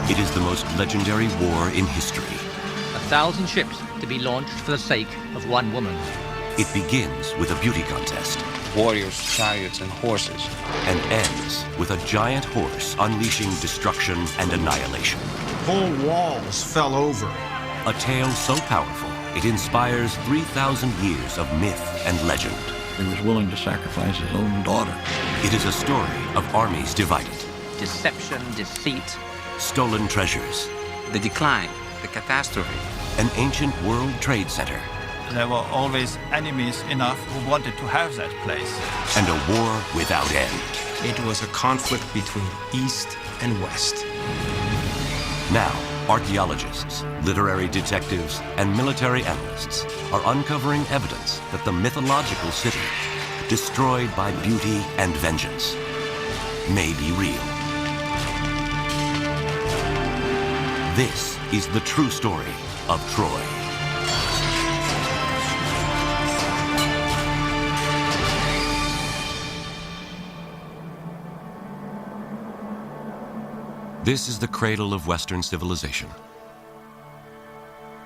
It is the most legendary war in history. 1,000 ships to be launched for the sake of one woman. It begins with a beauty contest. Warriors, chariots, and horses. And ends with a giant horse unleashing destruction and annihilation. Whole walls fell over. A tale so powerful, it inspires 3,000 years of myth and legend. He was willing to sacrifice his own daughter. It is a story of armies divided. Deception, deceit. Stolen treasures. The decline, the catastrophe. An ancient world trade center. There were always enemies enough who wanted to have that place. And a war without end. It was a conflict between East and West. Now, archaeologists, literary detectives, and military analysts are uncovering evidence that the mythological city, destroyed by beauty and vengeance, may be real. This is the true story of Troy. This is the cradle of Western civilization.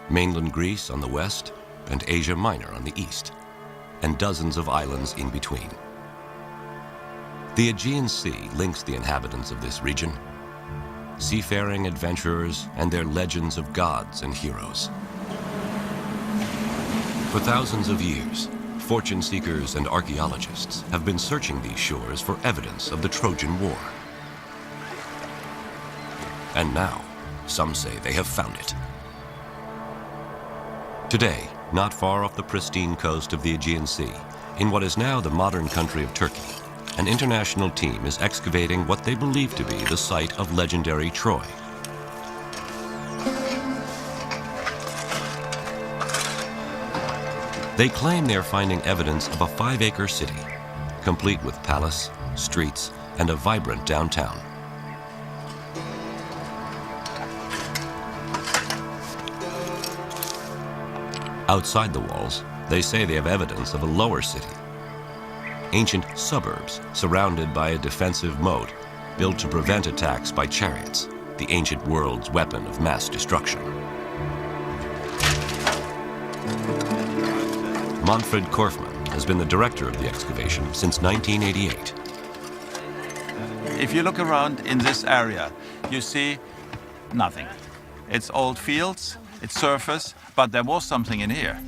Mainland Greece on the west and Asia Minor on the east, and dozens of islands in between. The Aegean Sea links the inhabitants of this region, seafaring adventurers and their legends of gods and heroes. For thousands of years, fortune seekers and archaeologists have been searching these shores for evidence of the Trojan War. And now, some say they have found it. Today, not far off the pristine coast of the Aegean Sea, in what is now the modern country of Turkey, an international team is excavating what they believe to be the site of legendary Troy. They claim they are finding evidence of a 5-acre city, complete with palace, streets, and a vibrant downtown. Outside the walls, they say they have evidence of a lower city. Ancient suburbs surrounded by a defensive moat built to prevent attacks by chariots, the ancient world's weapon of mass destruction. Manfred Korfmann has been the director of the excavation since 1988. If you look around in this area, you see nothing. It's old fields, it's surface, but there was something in here.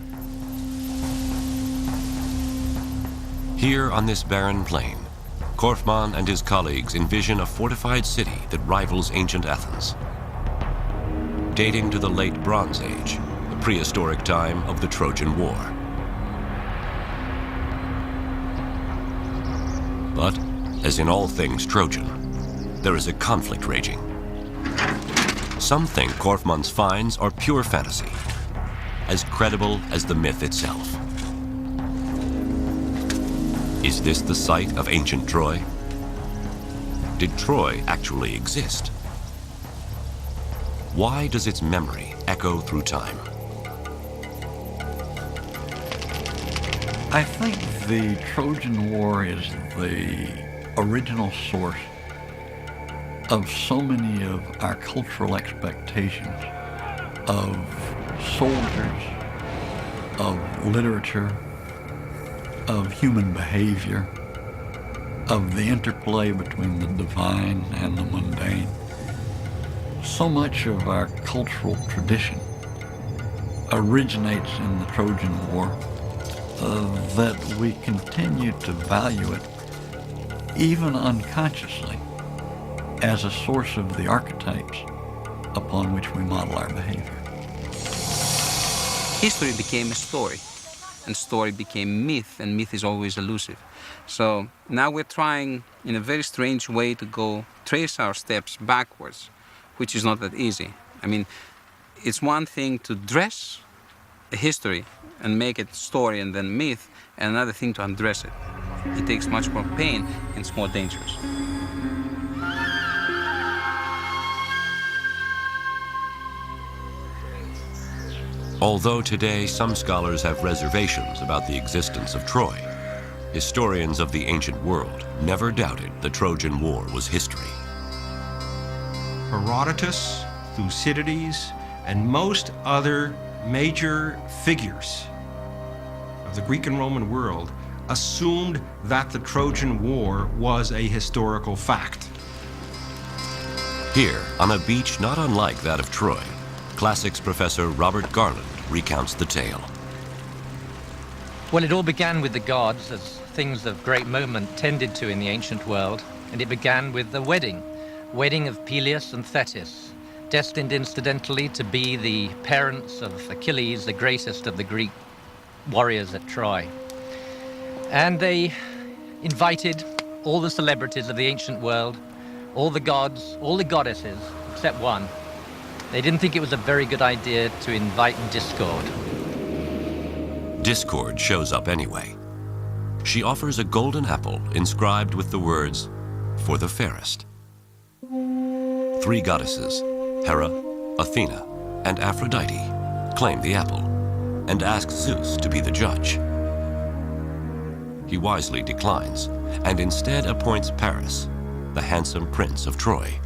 Here on this barren plain, Korfmann and his colleagues envision a fortified city that rivals ancient Athens. Dating to the late Bronze Age, the prehistoric time of the Trojan War. But, as in all things Trojan, there is a conflict raging. Some think Korfmann's finds are pure fantasy, as credible as the myth itself. Is this the site of ancient Troy? Did Troy actually exist? Why does its memory echo through time? I think the Trojan War is the original source of so many of our cultural expectations of soldiers, of literature, of human behavior, of the interplay between the divine and the mundane. So much of our cultural tradition originates in the Trojan War that we continue to value it, even unconsciously, as a source of the archetypes upon which we model our behavior. History became a story, and story became myth, and myth is always elusive. So now we're trying, in a very strange way, to trace our steps backwards, which is not that easy. I mean, it's one thing to dress a history and make it story and then myth, and another thing to undress it. It takes much more pain, and it's more dangerous. Although today some scholars have reservations about the existence of Troy, historians of the ancient world never doubted the Trojan War was history. Herodotus, Thucydides, and most other major figures of the Greek and Roman world assumed that the Trojan War was a historical fact. Here, on a beach not unlike that of Troy, classics professor Robert Garland recounts the tale. Well, it all began with the gods, as things of great moment tended to in the ancient world, and it began with the wedding of Peleus and Thetis, destined incidentally to be the parents of Achilles, the greatest of the Greek warriors at Troy. And they invited all the celebrities of the ancient world, all the gods, all the goddesses, except one. They didn't think it was a very good idea to invite Discord. Discord shows up anyway. She offers a golden apple inscribed with the words, "For the fairest." 3 goddesses, Hera, Athena, and Aphrodite, claim the apple and ask Zeus to be the judge. He wisely declines and instead appoints Paris, the handsome prince of Troy.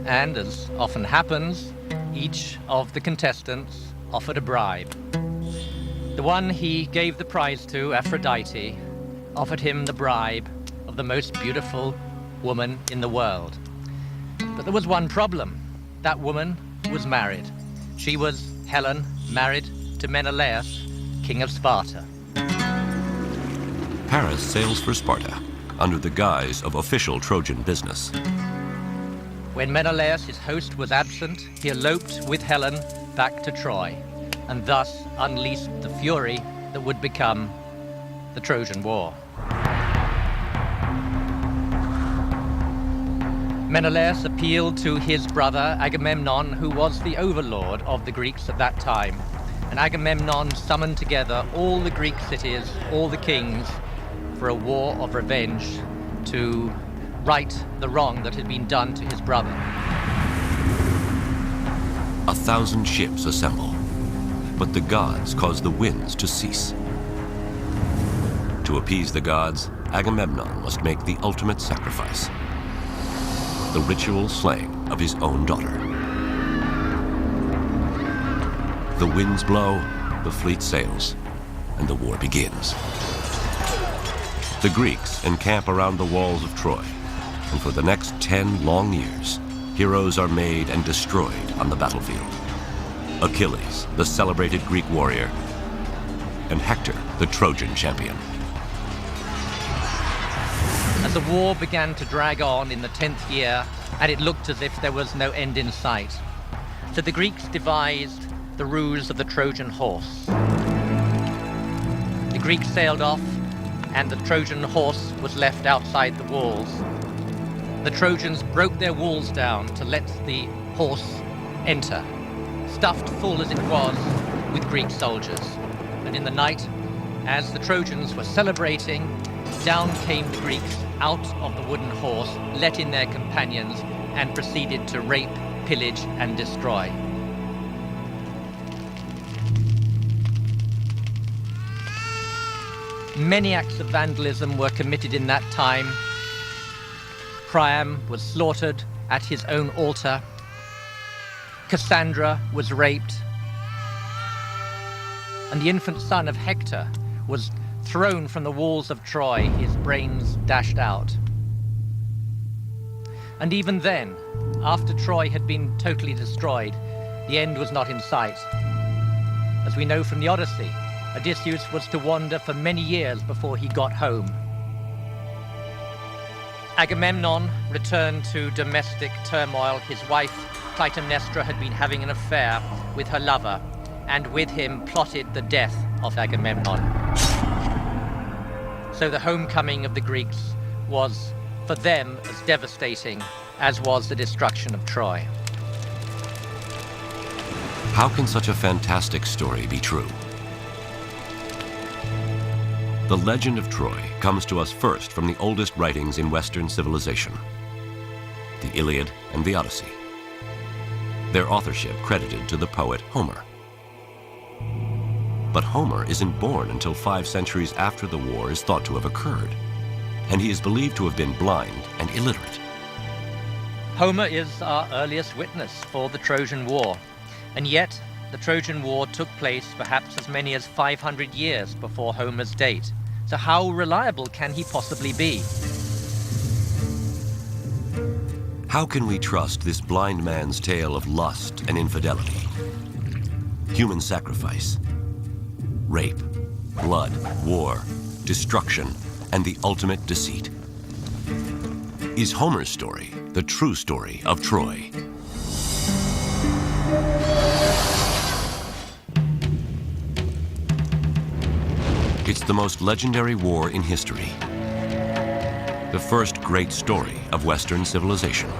And as often happens, each of the contestants offered a bribe. The one he gave the prize to, Aphrodite, offered him the bribe of the most beautiful woman in the world. But there was one problem. That woman was married. She was Helen, married to Menelaus, king of Sparta. Paris sails for Sparta under the guise of official Trojan business. When Menelaus, his host, was absent, he eloped with Helen back to Troy, and thus unleashed the fury that would become the Trojan War. Menelaus appealed to his brother Agamemnon, who was the overlord of the Greeks at that time. And Agamemnon summoned together all the Greek cities, all the kings, for a war of revenge to right the wrong that had been done to his brother. 1,000 ships assemble, but the gods cause the winds to cease. To appease the gods, Agamemnon must make the ultimate sacrifice, the ritual slaying of his own daughter. The winds blow, the fleet sails, and the war begins. The Greeks encamp around the walls of Troy, and for the next 10 long years, heroes are made and destroyed on the battlefield. Achilles, the celebrated Greek warrior, and Hector, the Trojan champion. As the war began to drag on in the 10th year, and it looked as if there was no end in sight, so the Greeks devised the ruse of the Trojan horse. The Greeks sailed off, and the Trojan horse was left outside the walls. The Trojans broke their walls down to let the horse enter, stuffed full as it was with Greek soldiers. And in the night, as the Trojans were celebrating, down came the Greeks out of the wooden horse, let in their companions, and proceeded to rape, pillage, and destroy. Many acts of vandalism were committed in that time. Priam was slaughtered at his own altar. Cassandra was raped. And the infant son of Hector was thrown from the walls of Troy, his brains dashed out. And even then, after Troy had been totally destroyed, the end was not in sight. As we know from the Odyssey, Odysseus was to wander for many years before he got home. Agamemnon returned to domestic turmoil. His wife, Clytemnestra, had been having an affair with her lover, and with him plotted the death of Agamemnon. So the homecoming of the Greeks was, for them, as devastating as was the destruction of Troy. How can such a fantastic story be true? The legend of Troy comes to us first from the oldest writings in Western civilization, the Iliad and the Odyssey. Their authorship credited to the poet Homer. But Homer isn't born until 5 centuries after the war is thought to have occurred, and he is believed to have been blind and illiterate. Homer is our earliest witness for the Trojan War, and yet the Trojan War took place perhaps as many as 500 years before Homer's date. So how reliable can he possibly be? How can we trust this blind man's tale of lust and infidelity, human sacrifice, rape, blood, war, destruction, and the ultimate deceit? Is Homer's story the true story of Troy? It's the most legendary war in history. The first great story of Western civilization.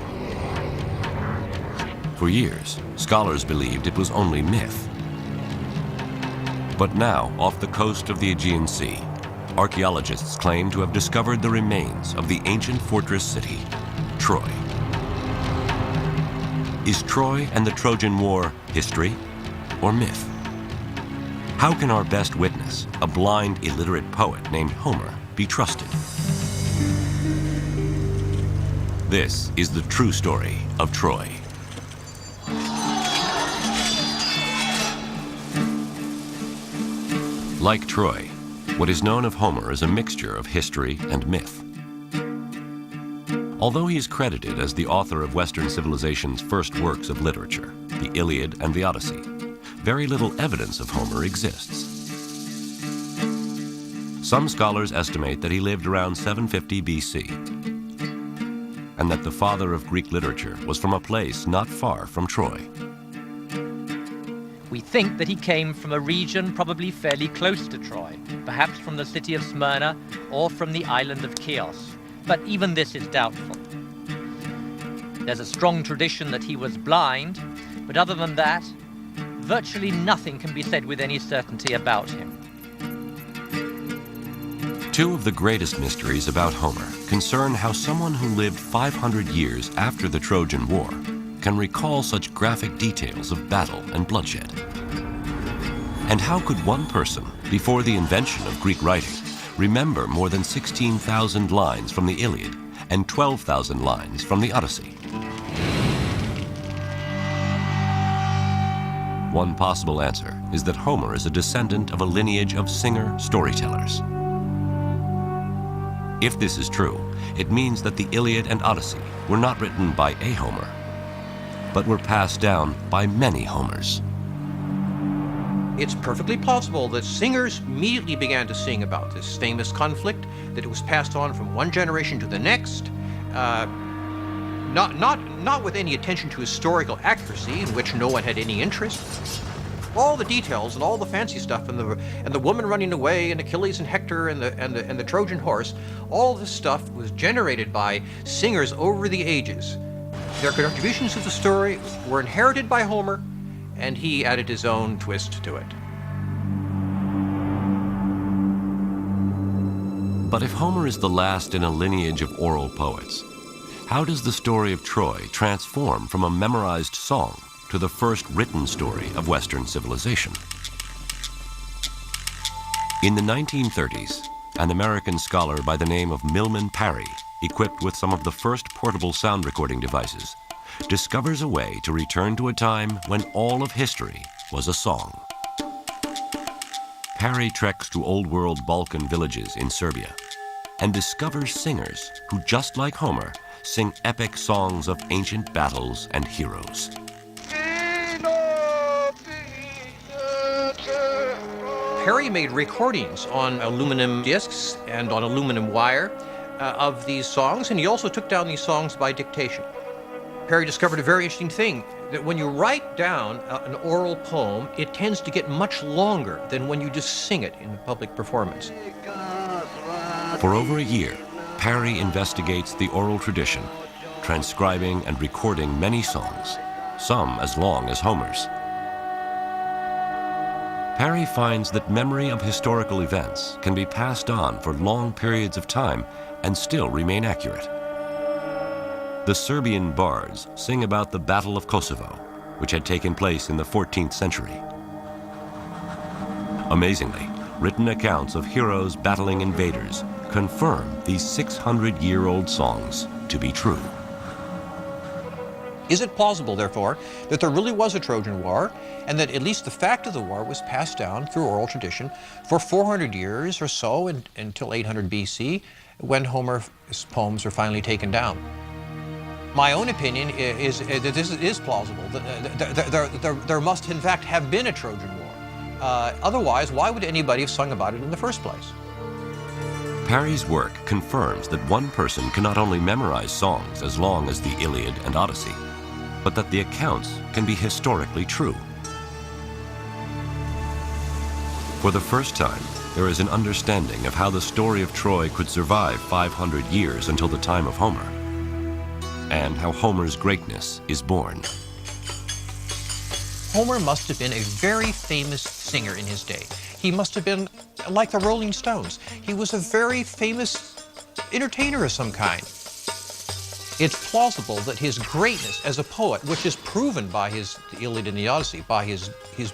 For years, scholars believed it was only myth. But now, off the coast of the Aegean Sea, archaeologists claim to have discovered the remains of the ancient fortress city, Troy. Is Troy and the Trojan War history or myth? How can our best witness, a blind, illiterate poet named Homer, be trusted? This is the true story of Troy. Like Troy, what is known of Homer is a mixture of history and myth. Although he is credited as the author of Western civilization's first works of literature, the Iliad and the Odyssey, very little evidence of Homer exists. Some scholars estimate that he lived around 750 BC, and that the father of Greek literature was from a place not far from Troy. We think that he came from a region probably fairly close to Troy, perhaps from the city of Smyrna or from the island of Chios, but even this is doubtful. There's a strong tradition that he was blind, but other than that, virtually nothing can be said with any certainty about him. Two of the greatest mysteries about Homer concern how someone who lived 500 years after the Trojan War can recall such graphic details of battle and bloodshed. And how could one person, before the invention of Greek writing, remember more than 16,000 lines from the Iliad and 12,000 lines from the Odyssey? One possible answer is that Homer is a descendant of a lineage of singer-storytellers. If this is true, it means that the Iliad and Odyssey were not written by a Homer, but were passed down by many Homers. It's perfectly plausible that singers immediately began to sing about this famous conflict, that it was passed on from one generation to the next, not with any attention to historical accuracy, in which no one had any interest. All the details and all the fancy stuff, and the woman running away, and Achilles and Hector, and the Trojan horse, all this stuff was generated by singers over the ages. Their contributions to the story were inherited by Homer, and he added his own twist to it. But if Homer is the last in a lineage of oral poets, how does the story of Troy transform from a memorized song to the first written story of Western civilization? In the 1930s, an American scholar by the name of Milman Parry, equipped with some of the first portable sound recording devices, discovers a way to return to a time when all of history was a song. Parry treks to Old World Balkan villages in Serbia and discovers singers who, just like Homer, sing epic songs of ancient battles and heroes. Parry made recordings on aluminum discs and on aluminum wire of these songs, and he also took down these songs by dictation. Parry discovered a very interesting thing, that when you write down an oral poem, it tends to get much longer than when you just sing it in a public performance. For over a year, Parry investigates the oral tradition, transcribing and recording many songs, some as long as Homer's. Parry finds that memory of historical events can be passed on for long periods of time and still remain accurate. The Serbian bards sing about the Battle of Kosovo, which had taken place in the 14th century. Amazingly, written accounts of heroes battling invaders confirm these 600-year-old songs to be true. Is it plausible, therefore, that there really was a Trojan War, and that at least the fact of the war was passed down through oral tradition for 400 years or so until 800 BC, when Homer's poems were finally taken down? My own opinion is that this is plausible. There must, in fact, have been a Trojan War. Otherwise, why would anybody have sung about it in the first place? Parry's work confirms that one person can not only memorize songs as long as the Iliad and Odyssey, but that the accounts can be historically true. For the first time, there is an understanding of how the story of Troy could survive 500 years until the time of Homer, and how Homer's greatness is born. Homer must have been a very famous singer in his day. He must have been like the Rolling Stones. He was a very famous entertainer of some kind. It's plausible that his greatness as a poet, which is proven by the Iliad and the Odyssey, by his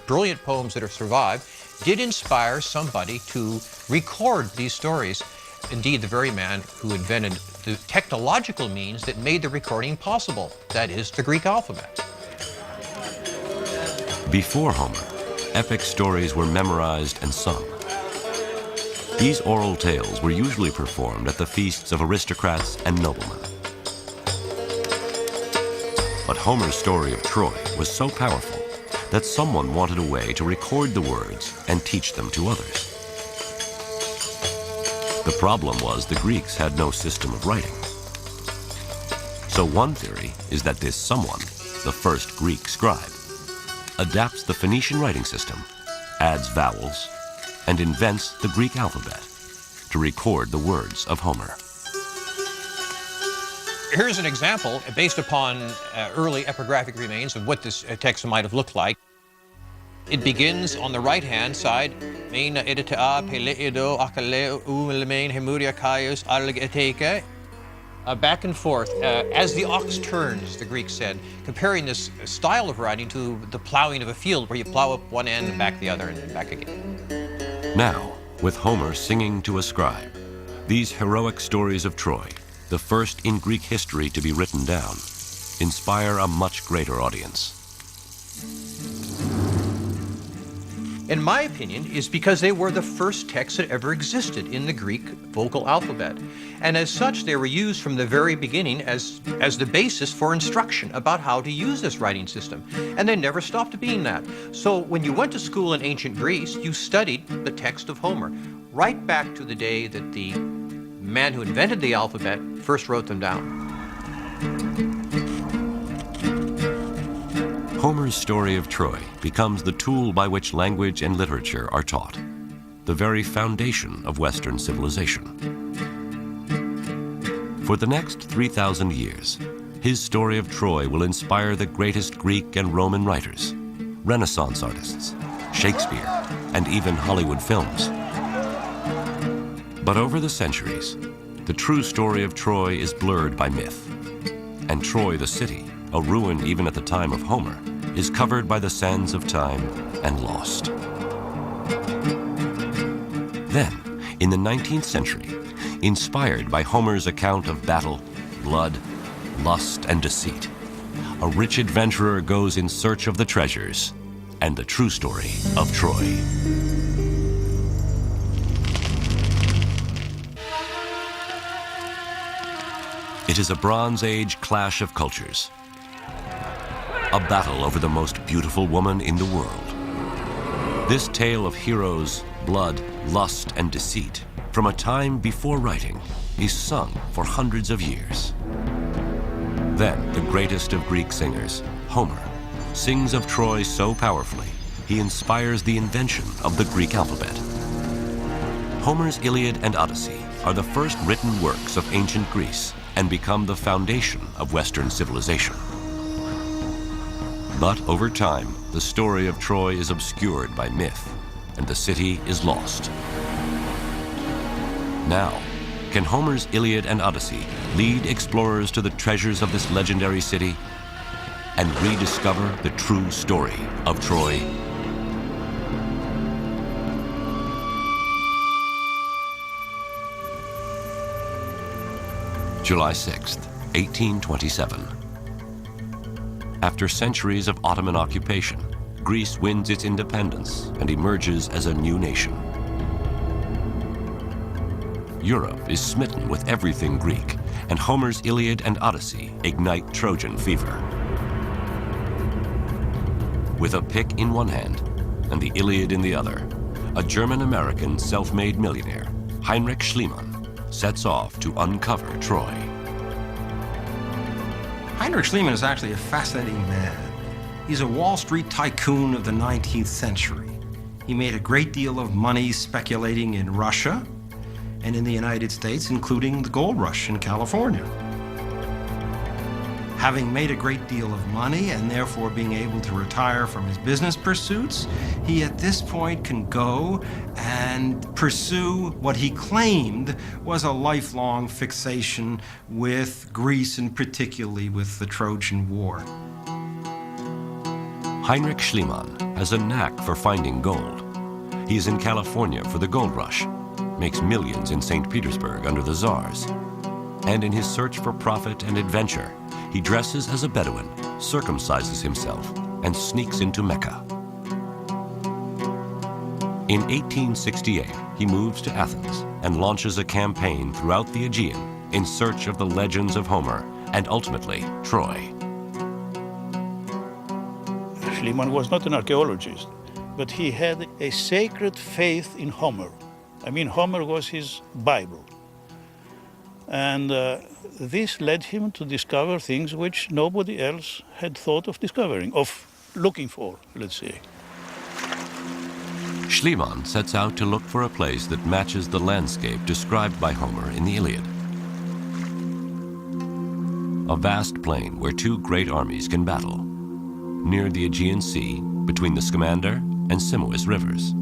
brilliant poems that have survived, did inspire somebody to record these stories. Indeed, the very man who invented the technological means that made the recording possible, that is, the Greek alphabet. Before Homer, epic stories were memorized and sung. These oral tales were usually performed at the feasts of aristocrats and noblemen. But Homer's story of Troy was so powerful that someone wanted a way to record the words and teach them to others. The problem was the Greeks had no system of writing. So one theory is that this someone, the first Greek scribe, adapts the Phoenician writing system, adds vowels, and invents the Greek alphabet to record the words of Homer. Here's an example based upon early epigraphic remains of what this text might have looked like. It begins on the right-hand side, back and forth, as the ox turns, the Greeks said, comparing this style of writing to the plowing of a field where you plow up one end and back the other and then back again. Now, with Homer singing to a scribe, these heroic stories of Troy, the first in Greek history to be written down, inspire a much greater audience. In my opinion, is because they were the first texts that ever existed in the Greek vocal alphabet. And as such, they were used from the very beginning as the basis for instruction about how to use this writing system. And they never stopped being that. So when you went to school in ancient Greece, you studied the text of Homer, right back to the day that the man who invented the alphabet first wrote them down. Homer's story of Troy becomes the tool by which language and literature are taught, the very foundation of Western civilization. For the next 3,000 years, his story of Troy will inspire the greatest Greek and Roman writers, Renaissance artists, Shakespeare, and even Hollywood films. But over the centuries, the true story of Troy is blurred by myth, and Troy the city, a ruin even at the time of Homer, is covered by the sands of time and lost. Then, in the 19th century, inspired by Homer's account of battle, blood, lust, and deceit, a rich adventurer goes in search of the treasures and the true story of Troy. It is a Bronze Age clash of cultures, a battle over the most beautiful woman in the world. This tale of heroes, blood, lust, and deceit from a time before writing is sung for hundreds of years. Then the greatest of Greek singers, Homer, sings of Troy so powerfully he inspires the invention of the Greek alphabet. Homer's Iliad and Odyssey are the first written works of ancient Greece and become the foundation of Western civilization. But over time, the story of Troy is obscured by myth, and the city is lost. Now, can Homer's Iliad and Odyssey lead explorers to the treasures of this legendary city and rediscover the true story of Troy? July 6th, 1827. After centuries of Ottoman occupation, Greece wins its independence and emerges as a new nation. Europe is smitten with everything Greek, and Homer's Iliad and Odyssey ignite Trojan fever. With a pick in one hand and the Iliad in the other, a German-American self-made millionaire, Heinrich Schliemann, sets off to uncover Troy. Heinrich Schliemann is actually a fascinating man. He's a Wall Street tycoon of the 19th century. He made a great deal of money speculating in Russia and in the United States, including the gold rush in California. Having made a great deal of money and therefore being able to retire from his business pursuits, he at this point can go and pursue what he claimed was a lifelong fixation with Greece and particularly with the Trojan War. Heinrich Schliemann has a knack for finding gold. He is in California for the gold rush, makes millions in St. Petersburg under the Tsars. And in his search for profit and adventure, he dresses as a Bedouin, circumcises himself, and sneaks into Mecca. In 1868, he moves to Athens and launches a campaign throughout the Aegean in search of the legends of Homer and ultimately Troy. Schliemann was not an archaeologist, but he had a sacred faith in Homer. I mean, Homer was his Bible. And this led him to discover things which nobody else had thought of discovering, of looking for, let's say. Schliemann sets out to look for a place that matches the landscape described by Homer in the Iliad. A vast plain where two great armies can battle, near the Aegean Sea, between the Scamander and Simois rivers.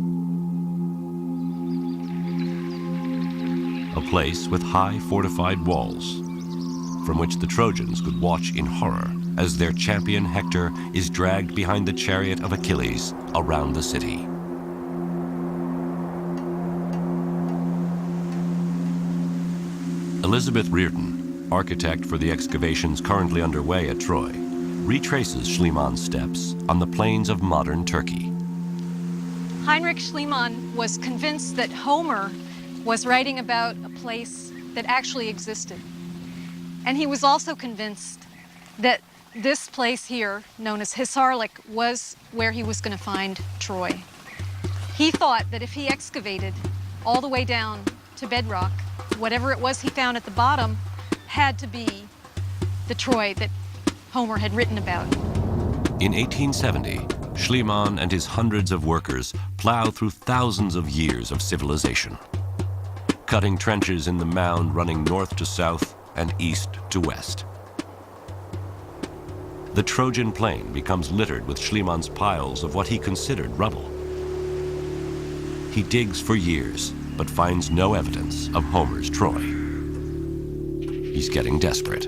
A place with high fortified walls, from which the Trojans could watch in horror as their champion Hector is dragged behind the chariot of Achilles around the city. Elizabeth Reardon, architect for the excavations currently underway at Troy, retraces Schliemann's steps on the plains of modern Turkey. Heinrich Schliemann was convinced that Homer was writing about a place that actually existed. And he was also convinced that this place here, known as Hisarlik, was where he was going to find Troy. He thought that if he excavated all the way down to bedrock, whatever it was he found at the bottom had to be the Troy that Homer had written about. In 1870, Schliemann and his hundreds of workers plow through thousands of years of civilization, cutting trenches in the mound running north to south and east to west. The Trojan plain becomes littered with Schliemann's piles of what he considered rubble. He digs for years, but finds no evidence of Homer's Troy. He's getting desperate.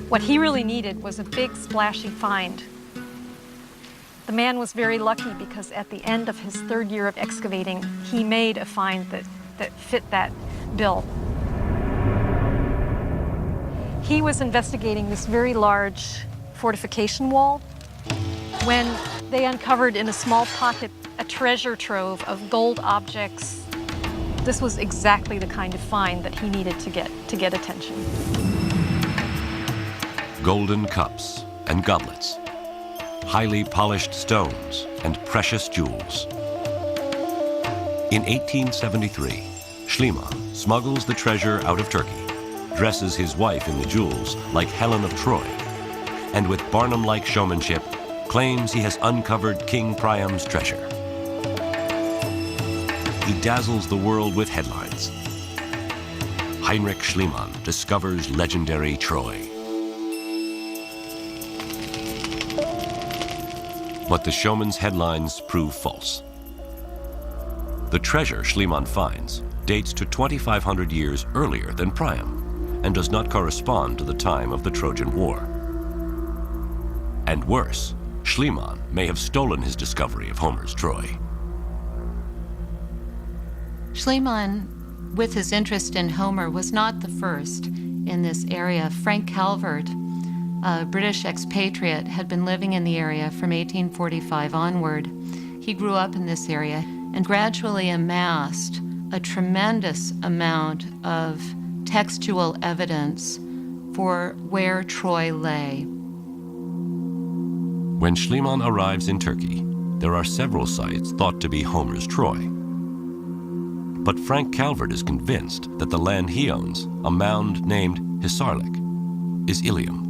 What he really needed was a big, splashy find. The man was very lucky because at the end of his third year of excavating, he made a find that fit that bill. He was investigating this very large fortification wall when they uncovered in a small pocket a treasure trove of gold objects. This was exactly the kind of find that he needed to get attention. Golden cups and goblets, highly polished stones and precious jewels. In 1873, Schliemann smuggles the treasure out of Turkey, dresses his wife in the jewels like Helen of Troy, and with Barnum-like showmanship, claims he has uncovered King Priam's treasure. He dazzles the world with headlines. Heinrich Schliemann discovers legendary Troy. But the showman's headlines prove false. The treasure Schliemann finds dates to 2,500 years earlier than Priam and does not correspond to the time of the Trojan War. And worse, Schliemann may have stolen his discovery of Homer's Troy. Schliemann, with his interest in Homer, was not the first in this area. Frank Calvert a British expatriate, had been living in the area from 1845 onward. He grew up in this area and gradually amassed a tremendous amount of textual evidence for where Troy lay. When Schliemann arrives in Turkey, there are several sites thought to be Homer's Troy. But Frank Calvert is convinced that the land he owns, a mound named Hisarlik, is Ilium,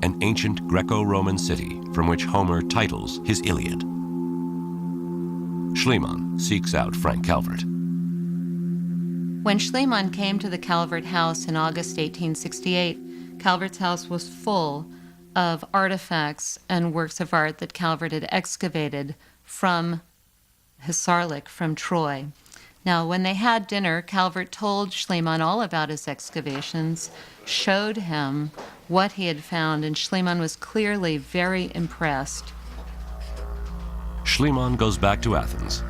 an ancient Greco-Roman city from which Homer titles his Iliad. Schliemann seeks out Frank Calvert. When Schliemann came to the Calvert house in August 1868, Calvert's house was full of artifacts and works of art that Calvert had excavated from Hisarlik, from Troy. Now, when they had dinner, Calvert told Schliemann all about his excavations, showed him what he had found, and Schliemann was clearly very impressed. Schliemann goes back to Athens,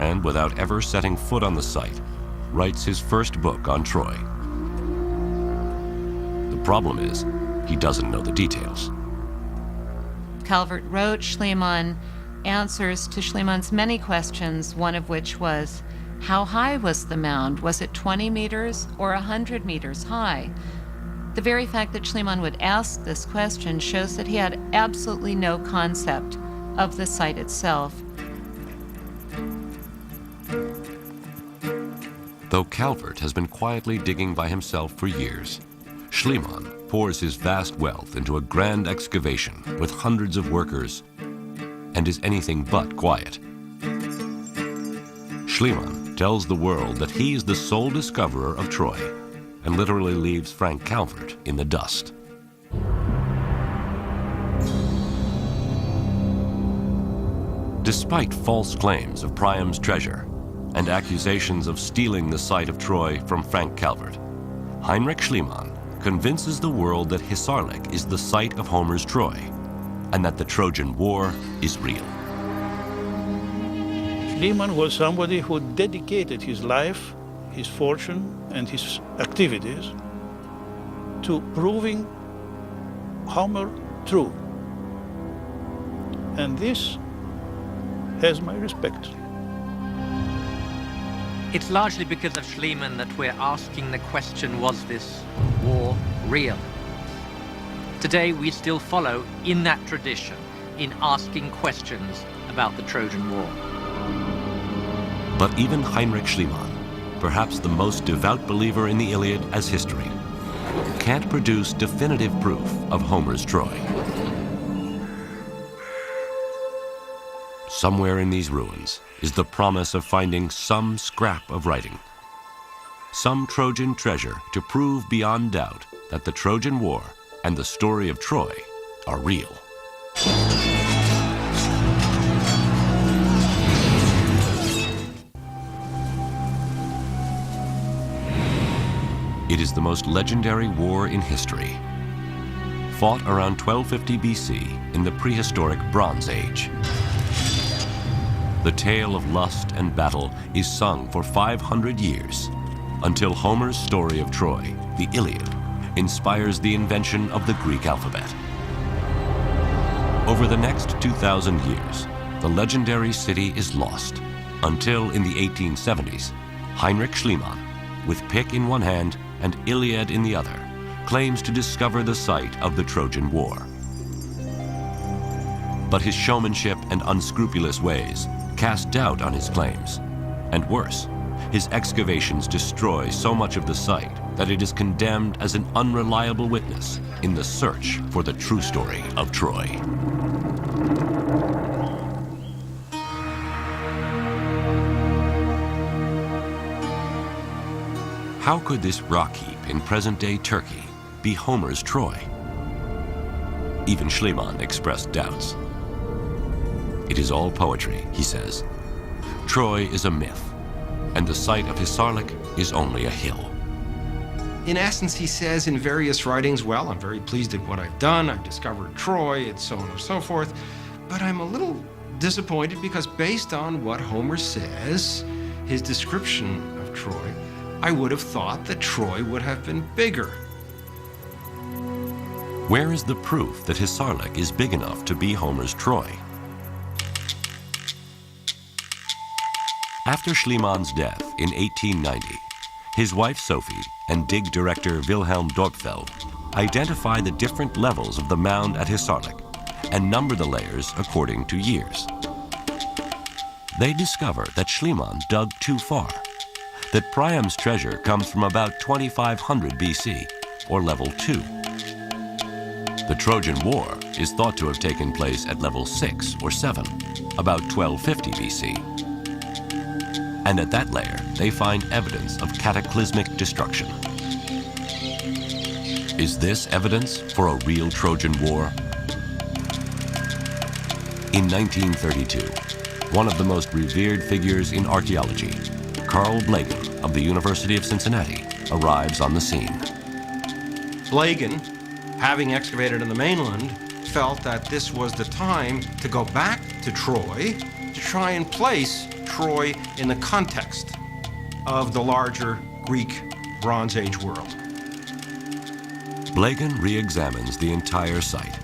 and without ever setting foot on the site, writes his first book on Troy. The problem is, he doesn't know the details. Calvert wrote Schliemann answers to Schliemann's many questions, one of which was, how high was the mound? Was it 20 meters or 100 meters high? The very fact that Schliemann would ask this question shows that he had absolutely no concept of the site itself. Though Calvert has been quietly digging by himself for years, Schliemann pours his vast wealth into a grand excavation with hundreds of workers and is anything but quiet. Schliemann tells the world that he is the sole discoverer of Troy and literally leaves Frank Calvert in the dust. Despite false claims of Priam's treasure and accusations of stealing the site of Troy from Frank Calvert, Heinrich Schliemann convinces the world that Hisarlik is the site of Homer's Troy and that the Trojan War is real. Schliemann was somebody who dedicated his life, his fortune, and his activities to proving Homer true. And this has my respect. It's largely because of Schliemann that we're asking the question, was this war real? Today we still follow in that tradition in asking questions about the Trojan War. But even Heinrich Schliemann, perhaps the most devout believer in the Iliad as history, can't produce definitive proof of Homer's Troy. Somewhere in these ruins is the promise of finding some scrap of writing, some Trojan treasure to prove beyond doubt that the Trojan War and the story of Troy are real. It is the most legendary war in history, fought around 1250 BC in the prehistoric Bronze Age. The tale of lust and battle is sung for 500 years, until Homer's story of Troy, the Iliad, inspires the invention of the Greek alphabet. Over the next 2,000 years, the legendary city is lost, until in the 1870s, Heinrich Schliemann, with pick in one hand and Iliad in the other, claims to discover the site of the Trojan War. But his showmanship and unscrupulous ways cast doubt on his claims. And worse, his excavations destroy so much of the site that it is condemned as an unreliable witness in the search for the true story of Troy. How could this rock heap in present-day Turkey be Homer's Troy? Even Schliemann expressed doubts. It is all poetry, he says. Troy is a myth, and the site of Hisarlik is only a hill. In essence, he says in various writings, well, I'm very pleased at what I've done. I've discovered Troy, and so on and so forth. But I'm a little disappointed because based on what Homer says, his description of Troy, I would have thought that Troy would have been bigger. Where is the proof that Hisarlik is big enough to be Homer's Troy? After Schliemann's death in 1890, his wife Sophie and dig director Wilhelm Dorpfeld identify the different levels of the mound at Hisarlik and number the layers according to years. They discover that Schliemann dug too far, that Priam's treasure comes from about 2500 BC, or level 2. The Trojan War is thought to have taken place at level 6 or 7, about 1250 BC. And at that layer, they find evidence of cataclysmic destruction. Is this evidence for a real Trojan War? In 1932, one of the most revered figures in archaeology, Carl Blegen of the University of Cincinnati, arrives on the scene. Blegen, having excavated on the mainland, felt that this was the time to go back to Troy to try and place Troy in the context of the larger Greek Bronze Age world. Blegen re-examines the entire site,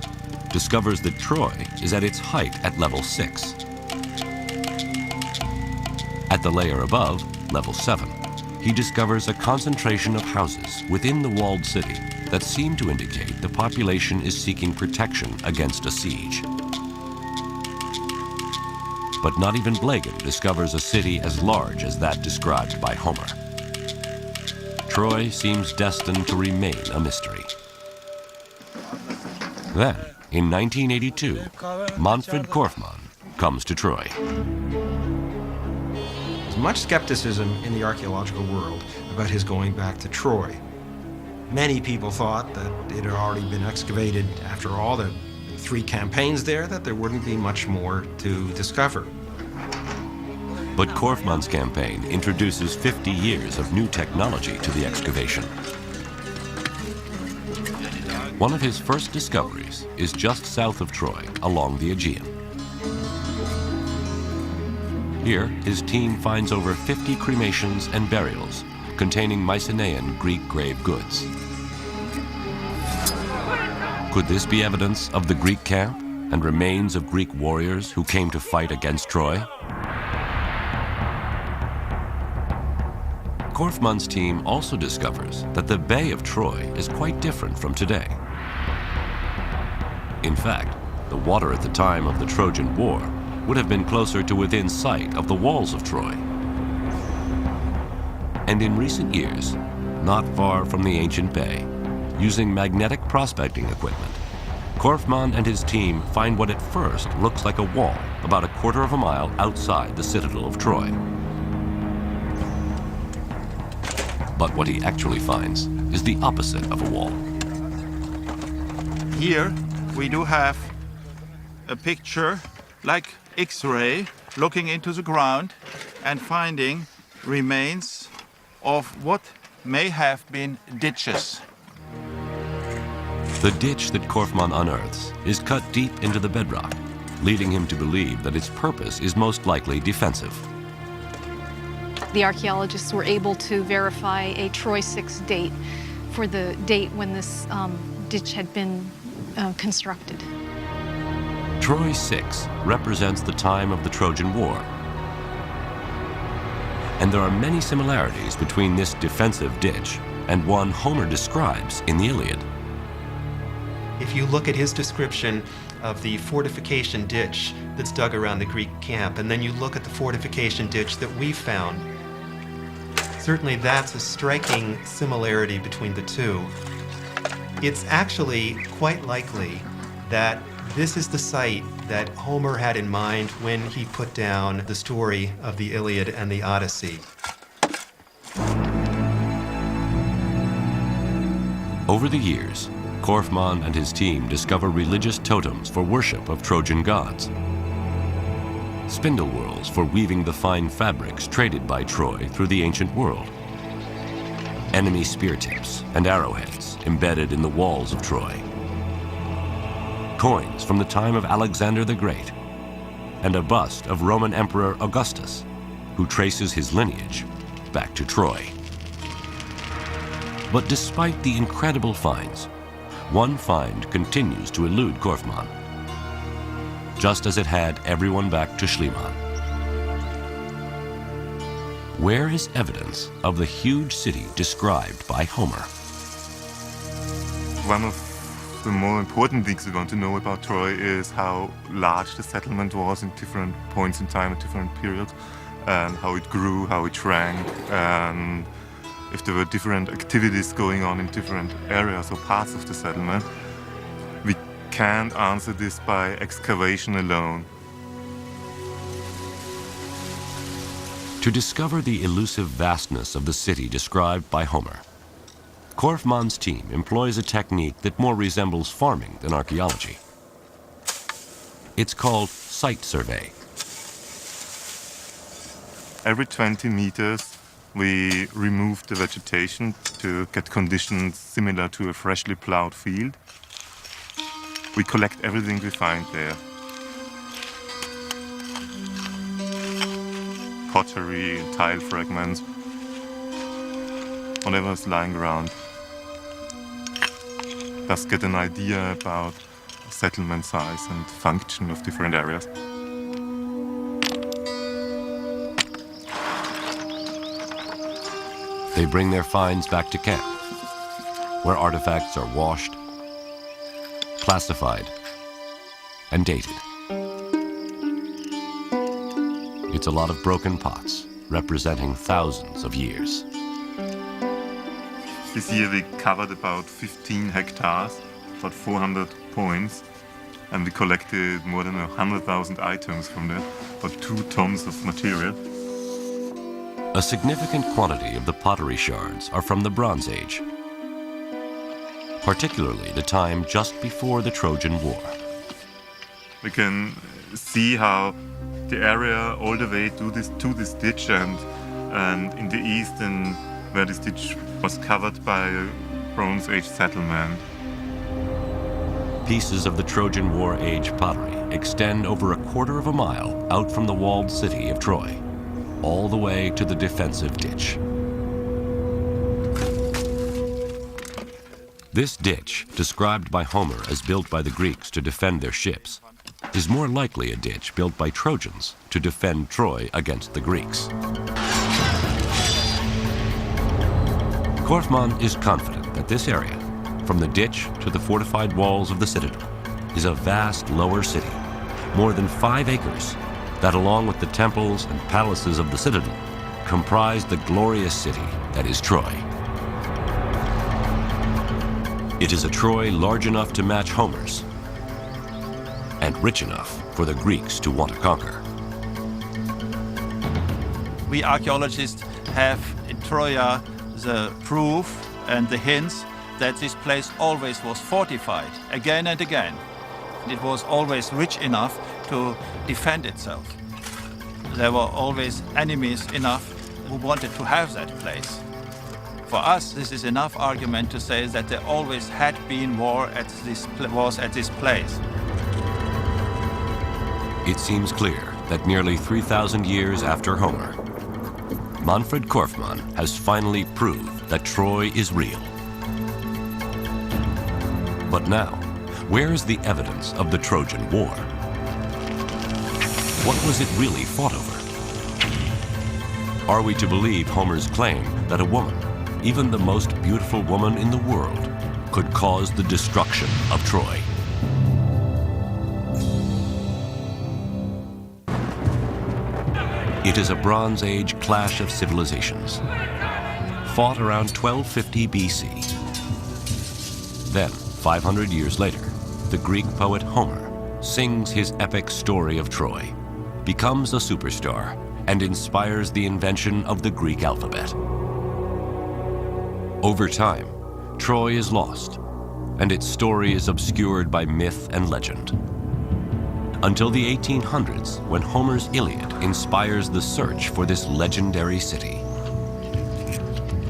discovers that Troy is at its height at level 6. At the layer above, level 7, he discovers a concentration of houses within the walled city that seem to indicate the population is seeking protection against a siege. But not even Blegen discovers a city as large as that described by Homer. Troy seems destined to remain a mystery. Then, in 1982, Manfred Korfmann comes to Troy. There's much skepticism in the archaeological world about his going back to Troy. Many people thought that it had already been excavated after all the 3 campaigns there, that there wouldn't be much more to discover. But Korfmann's campaign introduces 50 years of new technology to the excavation. One of his first discoveries is just south of Troy, along the Aegean. Here, his team finds over 50 cremations and burials containing Mycenaean Greek grave goods. Could this be evidence of the Greek camp and remains of Greek warriors who came to fight against Troy? Korfmann's team also discovers that the Bay of Troy is quite different from today. In fact, the water at the time of the Trojan War would have been closer to within sight of the walls of Troy. And in recent years, not far from the ancient bay, using magnetic prospecting equipment, Korfmann and his team find what at first looks like a wall about a quarter of a mile outside the citadel of Troy. But what he actually finds is the opposite of a wall. Here we do have a picture like X-ray looking into the ground and finding remains of what may have been ditches. The ditch that Korfmann unearths is cut deep into the bedrock, leading him to believe that its purpose is most likely defensive. The archaeologists were able to verify a Troy 6 date for the date when this ditch had been constructed. Troy 6 represents the time of the Trojan War. And there are many similarities between this defensive ditch and one Homer describes in the Iliad. If you look at his description of the fortification ditch that's dug around the Greek camp, and then you look at the fortification ditch that we found, certainly that's a striking similarity between the two. It's actually quite likely that this is the site that Homer had in mind when he put down the story of the Iliad and the Odyssey. Over the years, Korfmann and his team discover religious totems for worship of Trojan gods, spindle whorls for weaving the fine fabrics traded by Troy through the ancient world, enemy spear tips and arrowheads embedded in the walls of Troy, coins from the time of Alexander the Great, and a bust of Roman Emperor Augustus, who traces his lineage back to Troy. But despite the incredible finds, one find continues to elude Korfmann, just as it had everyone back to Schliemann. Where is evidence of the huge city described by Homer? One of the more important things we want to know about Troy is how large the settlement was in different points in time, at different periods, and how it grew, how it shrank, and if there were different activities going on in different areas or parts of the settlement. We can't answer this by excavation alone. To discover the elusive vastness of the city described by Homer, Korfmann's team employs a technique that more resembles farming than archaeology. It's called site survey. Every 20 meters, we remove the vegetation to get conditions similar to a freshly plowed field. We collect everything we find there. Pottery, tile fragments, whatever is lying around. Thus get an idea about settlement size and function of different areas. They bring their finds back to camp, where artifacts are washed, classified, and dated. It's a lot of broken pots, representing thousands of years. This year we covered about 15 hectares, about 400 points, and we collected more than 100,000 items from that, about 2 tons of material. A significant quantity of the pottery shards are from the Bronze Age, particularly the time just before the Trojan War. We can see how the area all the way to this ditch and in the east, and where this ditch was covered by a Bronze Age settlement. Pieces of the Trojan War age pottery extend over a quarter of a mile out from the walled city of Troy, all the way to the defensive ditch. This ditch, described by Homer as built by the Greeks to defend their ships, is more likely a ditch built by Trojans to defend Troy against the Greeks. Korfmann is confident that this area, from the ditch to the fortified walls of the citadel, is a vast lower city, more than 5 acres, that along with the temples and palaces of the citadel, comprise the glorious city that is Troy. It is a Troy large enough to match Homer's, and rich enough for the Greeks to want to conquer. We archaeologists have in Troia the proof and the hints that this place always was fortified again and again. It was always rich enough to defend itself. There were always enemies enough who wanted to have that place. For us, this is enough argument to say that there always had been war at this place. It seems clear that nearly 3,000 years after Homer, Manfred Korfmann has finally proved that Troy is real. But now, where is the evidence of the Trojan War? What was it really fought over? Are we to believe Homer's claim that a woman, even the most beautiful woman in the world, could cause the destruction of Troy? It is a Bronze Age clash of civilizations, fought around 1250 BC. Then, 500 years later, the Greek poet Homer sings his epic story of Troy, becomes a superstar, and inspires the invention of the Greek alphabet. Over time, Troy is lost, and its story is obscured by myth and legend. Until the 1800s, when Homer's Iliad inspires the search for this legendary city.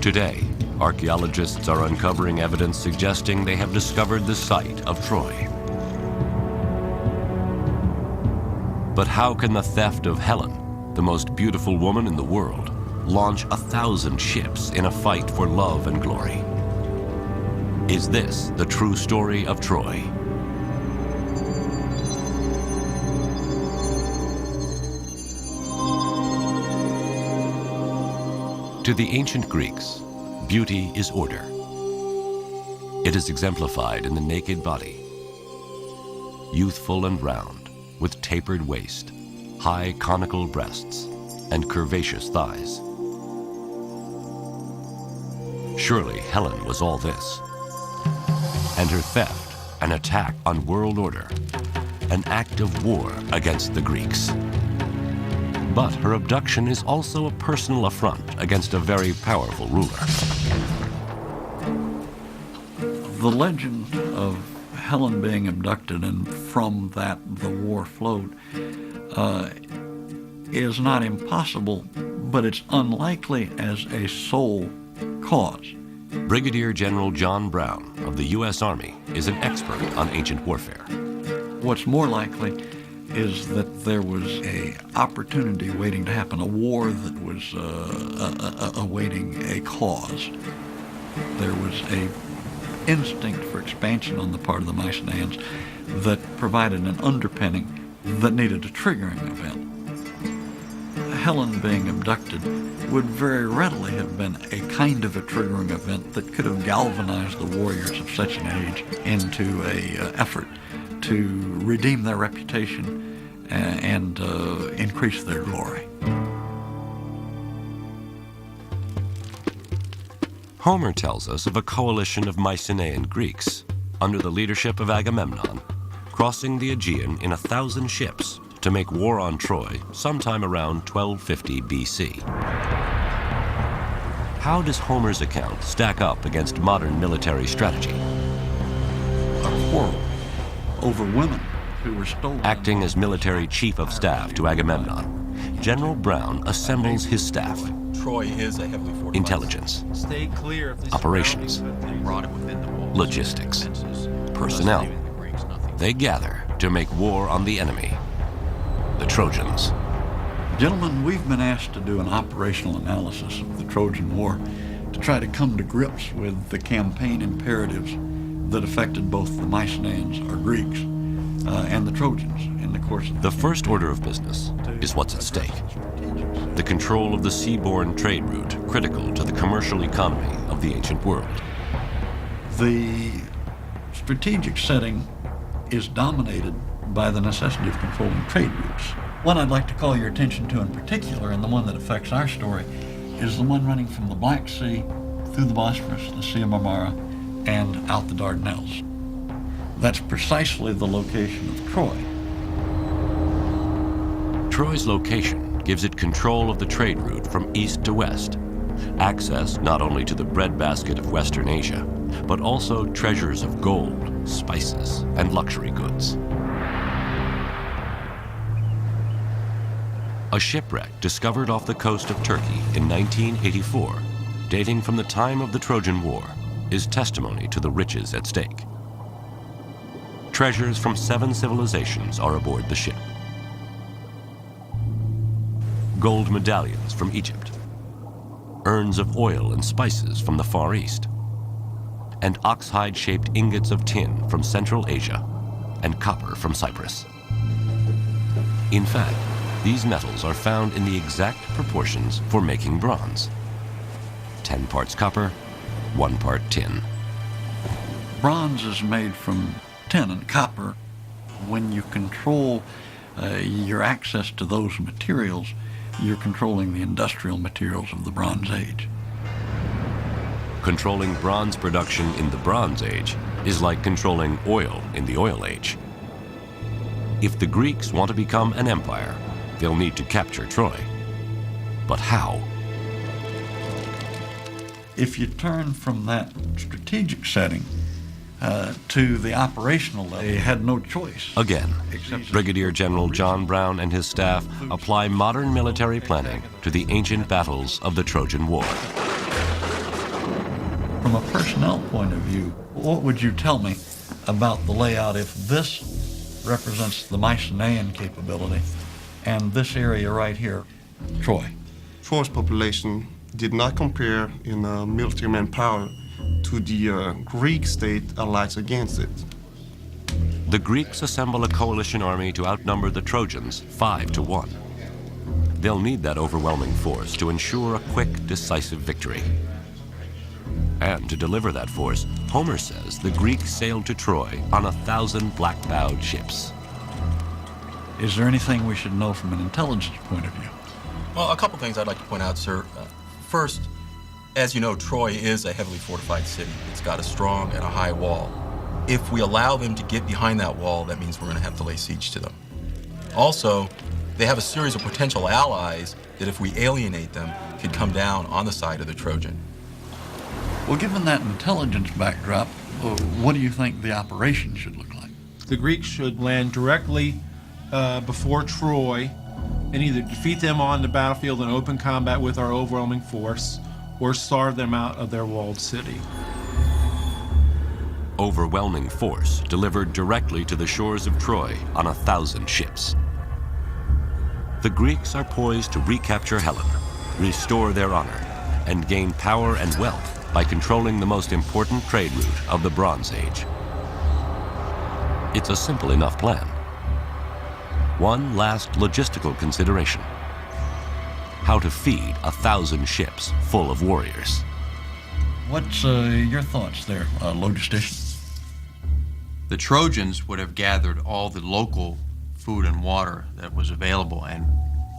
Today, archaeologists are uncovering evidence suggesting they have discovered the site of Troy. But how can the theft of Helen, the most beautiful woman in the world, launch 1,000 ships in a fight for love and glory? Is this the true story of Troy? To the ancient Greeks, beauty is order. It is exemplified in the naked body, youthful and round, with tapered waist, high conical breasts, and curvaceous thighs. Surely Helen was all this. And her theft, an attack on world order, an act of war against the Greeks. But her abduction is also a personal affront against a very powerful ruler. The legend of Helen being abducted and from that the war flowed is not impossible, but it's unlikely as a sole cause. Brigadier General John Brown of the U.S. Army is an expert on ancient warfare. What's more likely is that there was an opportunity waiting to happen, a war that was awaiting a cause. There was an instinct for expansion on the part of the Mycenaeans that provided an underpinning that needed a triggering event. Helen being abducted would very readily have been a kind of a triggering event that could have galvanized the warriors of such an age into an effort to redeem their reputation and increase their glory. Homer tells us of a coalition of Mycenaean Greeks under the leadership of Agamemnon crossing the Aegean in 1,000 ships to make war on Troy sometime around 1250 BC. How does Homer's account stack up against modern military strategy? A quarrel over women who were stolen. Acting as military chief of staff to Agamemnon, General Brown assembles his staff. Troy is a heavily fortified. Intelligence, Stay clear of the operations, logistics, personnel. They gather to make war on the enemy, the Trojans. Gentlemen, we've been asked to do an operational analysis of the Trojan War to try to come to grips with the campaign imperatives that affected both the Mycenaeans, or Greeks, and the Trojans in the course of the first order of business is what's at stake. The control of the seaborne trade route critical to the commercial economy of the ancient world. The strategic setting is dominated by the necessity of controlling trade routes. One I'd like to call your attention to in particular, and the one that affects our story, is the one running from the Black Sea through the Bosphorus, the Sea of Marmara, and out the Dardanelles. That's precisely the location of Troy. Troy's location gives it control of the trade route from east to west, access not only to the breadbasket of Western Asia, but also treasures of gold, spices, and luxury goods. A shipwreck discovered off the coast of Turkey in 1984, dating from the time of the Trojan War, is testimony to the riches at stake. Treasures from 7 civilizations are aboard the ship. Gold medallions from Egypt, urns of oil and spices from the Far East, and oxhide-shaped ingots of tin from Central Asia, and copper from Cyprus. In fact, these metals are found in the exact proportions for making bronze. 10 parts copper, 1 part tin. Bronze is made from tin and copper. When you control your access to those materials, you're controlling the industrial materials of the Bronze Age. Controlling bronze production in the Bronze Age is like controlling oil in the Oil Age. If the Greeks want to become an empire, they'll need to capture Troy. But how? If you turn from that strategic setting to the operational level, they had no choice. Again, Brigadier General John Brown and his staff apply modern military planning to the ancient battles of the Trojan War. From a personnel point of view, what would you tell me about the layout if this represents the Mycenaean capability and this area right here, Troy? Troy's population did not compare in military manpower to the Greek state allies against it. The Greeks assemble a coalition army to outnumber the Trojans 5-1. They'll need that overwhelming force to ensure a quick, decisive victory. And to deliver that force, Homer says the Greeks sailed to Troy on 1,000 black-bowed ships. Is there anything we should know from an intelligence point of view? Well, a couple things I'd like to point out, sir. First, as you know, Troy is a heavily fortified city. It's got a strong and a high wall. If we allow them to get behind that wall, that means we're going to have to lay siege to them. Also, they have a series of potential allies that if we alienate them, could come down on the side of the Trojan. Well, given that intelligence backdrop, what do you think the operation should look like? The Greeks should land directly before Troy and either defeat them on the battlefield in open combat with our overwhelming force or starve them out of their walled city. Overwhelming force delivered directly to the shores of Troy on 1,000 ships. The Greeks are poised to recapture Helen, restore their honor, and gain power and wealth by controlling the most important trade route of the Bronze Age. It's a simple enough plan. One last logistical consideration: how to feed 1,000 ships full of warriors. What's your thoughts there, logistician? The Trojans would have gathered all the local food and water that was available and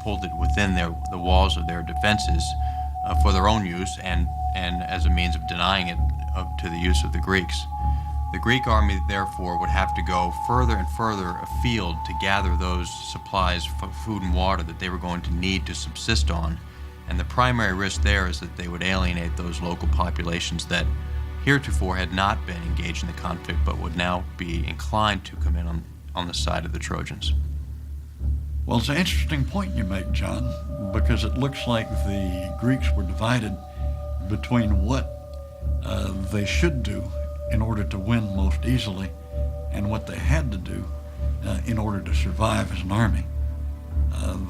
pulled it within the walls of their defenses for their own use and as a means of denying it to the use of the Greeks. The Greek army, therefore, would have to go further and further afield to gather those supplies of food and water that they were going to need to subsist on. And the primary risk there is that they would alienate those local populations that heretofore had not been engaged in the conflict but would now be inclined to come in on the side of the Trojans. Well, it's an interesting point you make, John, because it looks like the Greeks were divided between what they should do in order to win most easily and what they had to do in order to survive as an army.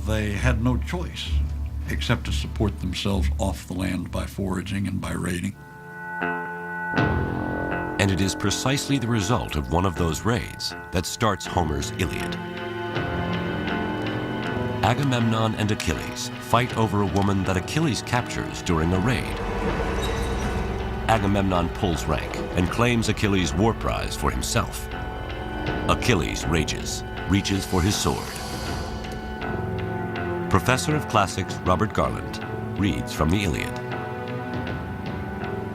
They had no choice except to support themselves off the land by foraging and by raiding. And it is precisely the result of one of those raids that starts Homer's Iliad. Agamemnon and Achilles fight over a woman that Achilles captures during a raid. Agamemnon pulls rank and claims Achilles' war prize for himself. Achilles rages, reaches for his sword. Professor of Classics Robert Garland reads from the Iliad.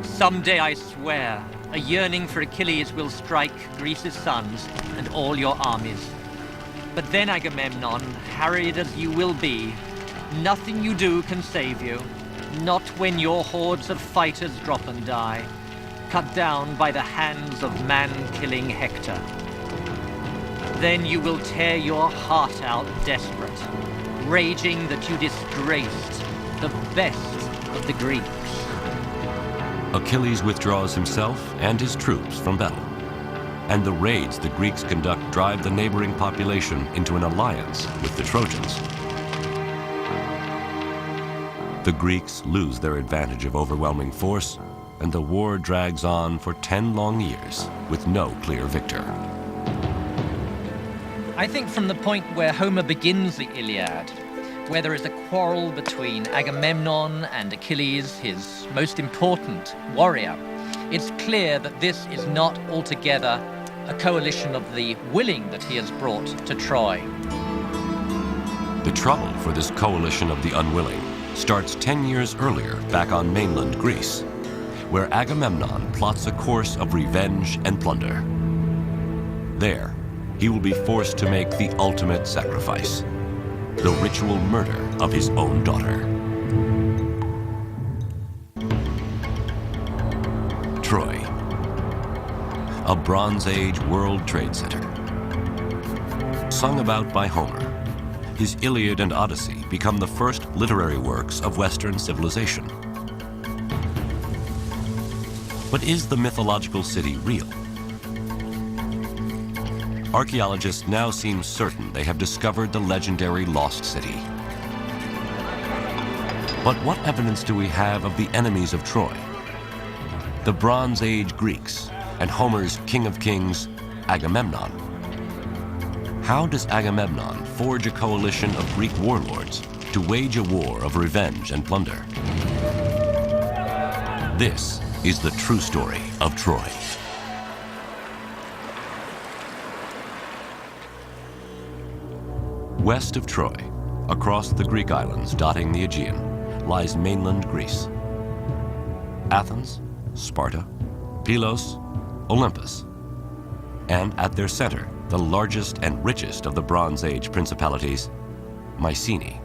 Someday, I swear, a yearning for Achilles will strike Greece's sons and all your armies. But then, Agamemnon, harried as you will be, nothing you do can save you, not when your hordes of fighters drop and die, cut down by the hands of man-killing Hector. Then you will tear your heart out desperate, raging that you disgraced the best of the Greeks. Achilles withdraws himself and his troops from battle, and the raids the Greeks conduct drive the neighboring population into an alliance with the Trojans. The Greeks lose their advantage of overwhelming force, and the war drags on for 10 long years with no clear victor. I think from the point where Homer begins the Iliad, where there is a quarrel between Agamemnon and Achilles, his most important warrior, it's clear that this is not altogether a coalition of the willing that he has brought to Troy. The trouble for this coalition of the unwilling starts 10 years earlier back on mainland Greece, where Agamemnon plots a course of revenge and plunder. There, he will be forced to make the ultimate sacrifice, the ritual murder of his own daughter. Troy, a Bronze Age World Trade Center. Sung about by Homer, his Iliad and Odyssey become the first literary works of Western civilization. But is the mythological city real? Archaeologists now seem certain they have discovered the legendary lost city. But what evidence do we have of the enemies of Troy? the Bronze Age Greeks, and Homer's King of Kings, Agamemnon. How does Agamemnon forge a coalition of Greek warlords to wage a war of revenge and plunder? This is the true story of Troy. West of Troy, across the Greek islands dotting the Aegean, lies mainland Greece. Athens, Sparta, Pylos, Olympus, and at their center, the largest and richest of the Bronze Age principalities, Mycenae.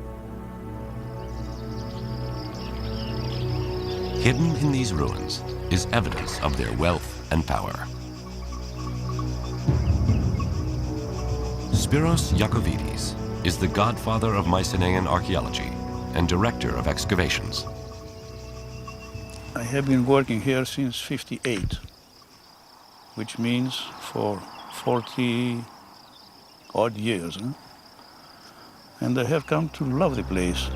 Hidden in these ruins is evidence of their wealth and power. Spiros Iacovides is the godfather of Mycenaean archaeology and director of excavations. I have been working here since '58, which means for 40 odd years. And I have come to love the place.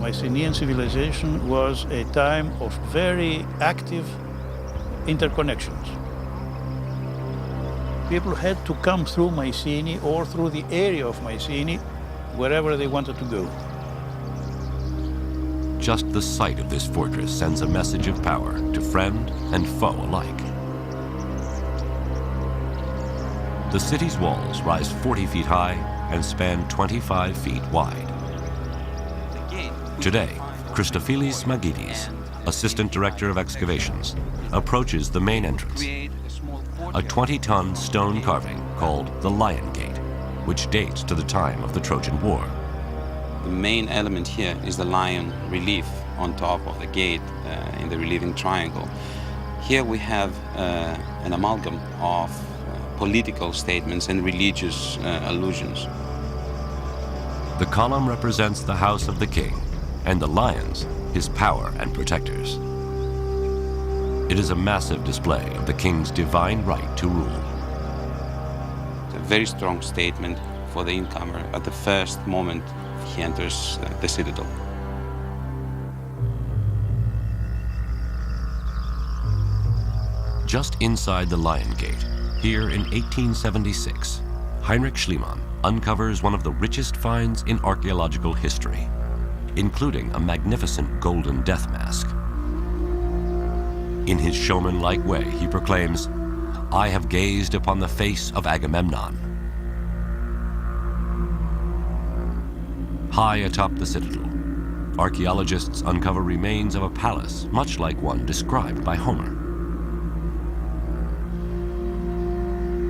Mycenaean civilization was a time of very active interconnections. People had to come through Mycenae or through the area of Mycenae wherever they wanted to go. Just the sight of this fortress sends a message of power to friend and foe alike. The city's walls rise 40 feet high and span 25 feet wide. Today, Christofilis Magidis, Assistant Director of Excavations, approaches the main entrance, a 20-ton stone carving called the Lion Gate, which dates to the time of the Trojan War. The main element here is the lion relief on top of the gate in the relieving triangle. Here we have an amalgam of political statements and religious allusions. The column represents the house of the king, and the lions, his power and protectors. It is a massive display of the king's divine right to rule. It's a very strong statement for the incomer at the first moment he enters the citadel. Just inside the Lion Gate, here in 1876, Heinrich Schliemann uncovers one of the richest finds in archaeological history, including a magnificent golden death mask. In his showman-like way, he proclaims, "I have gazed upon the face of Agamemnon." High atop the citadel, archaeologists uncover remains of a palace much like one described by Homer.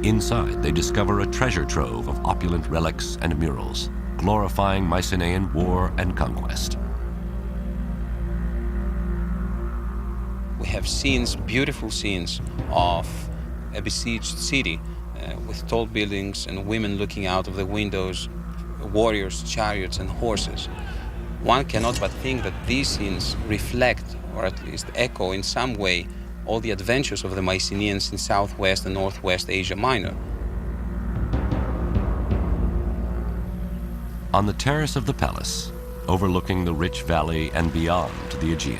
Inside, they discover a treasure trove of opulent relics and murals, glorifying Mycenaean war and conquest. We have scenes, beautiful scenes of a besieged city with tall buildings and women looking out of the windows, warriors, chariots, and horses. One cannot but think that these scenes reflect, or at least echo in some way, all the adventures of the Mycenaeans in southwest and northwest Asia Minor. On the terrace of the palace, overlooking the rich valley and beyond to the Aegean,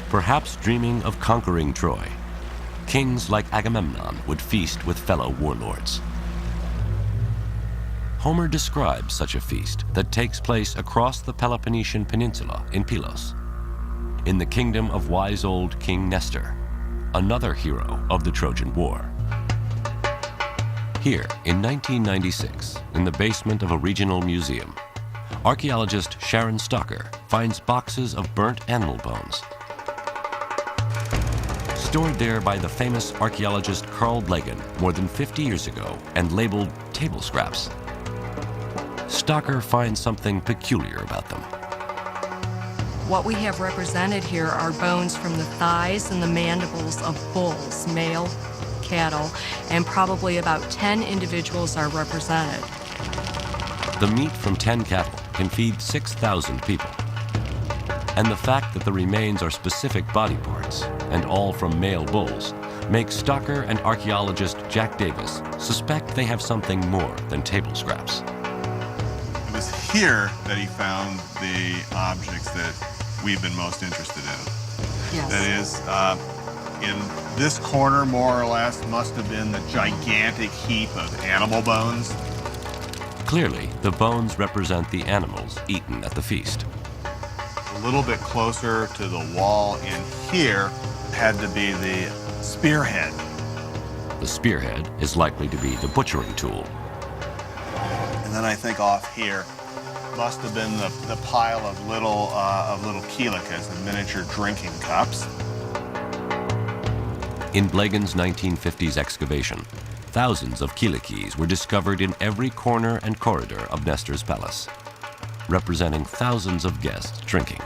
perhaps dreaming of conquering Troy, kings like Agamemnon would feast with fellow warlords. Homer describes such a feast that takes place across the Peloponnesian Peninsula in Pylos, in the kingdom of wise old King Nestor, another hero of the Trojan War. Here, in 1996, in the basement of a regional museum, archaeologist Sharon Stocker finds boxes of burnt animal bones. Stored there by the famous archaeologist Carl Blagan more than 50 years ago and labeled table scraps. Stocker finds something peculiar about them. What we have represented here are bones from the thighs and the mandibles of bulls, male cattle, and probably about 10 individuals are represented. The meat from 10 cattle can feed 6,000 people. And the fact that the remains are specific body parts, and all from male bulls, makes Stocker and archaeologist Jack Davis suspect they have something more than table scraps. It was here that he found the objects that we've been most interested in. Yes. That is, in this corner, more or less, must have been the gigantic heap of animal bones. Clearly, the bones represent the animals eaten at the feast. A little bit closer to the wall in here had to be the spearhead. The spearhead is likely to be the butchering tool. And then I think off here must have been the pile of little kielikas, the miniature drinking cups. In Blegen's 1950s excavation, thousands of kielikis were discovered in every corner and corridor of Nestor's palace, representing thousands of guests drinking.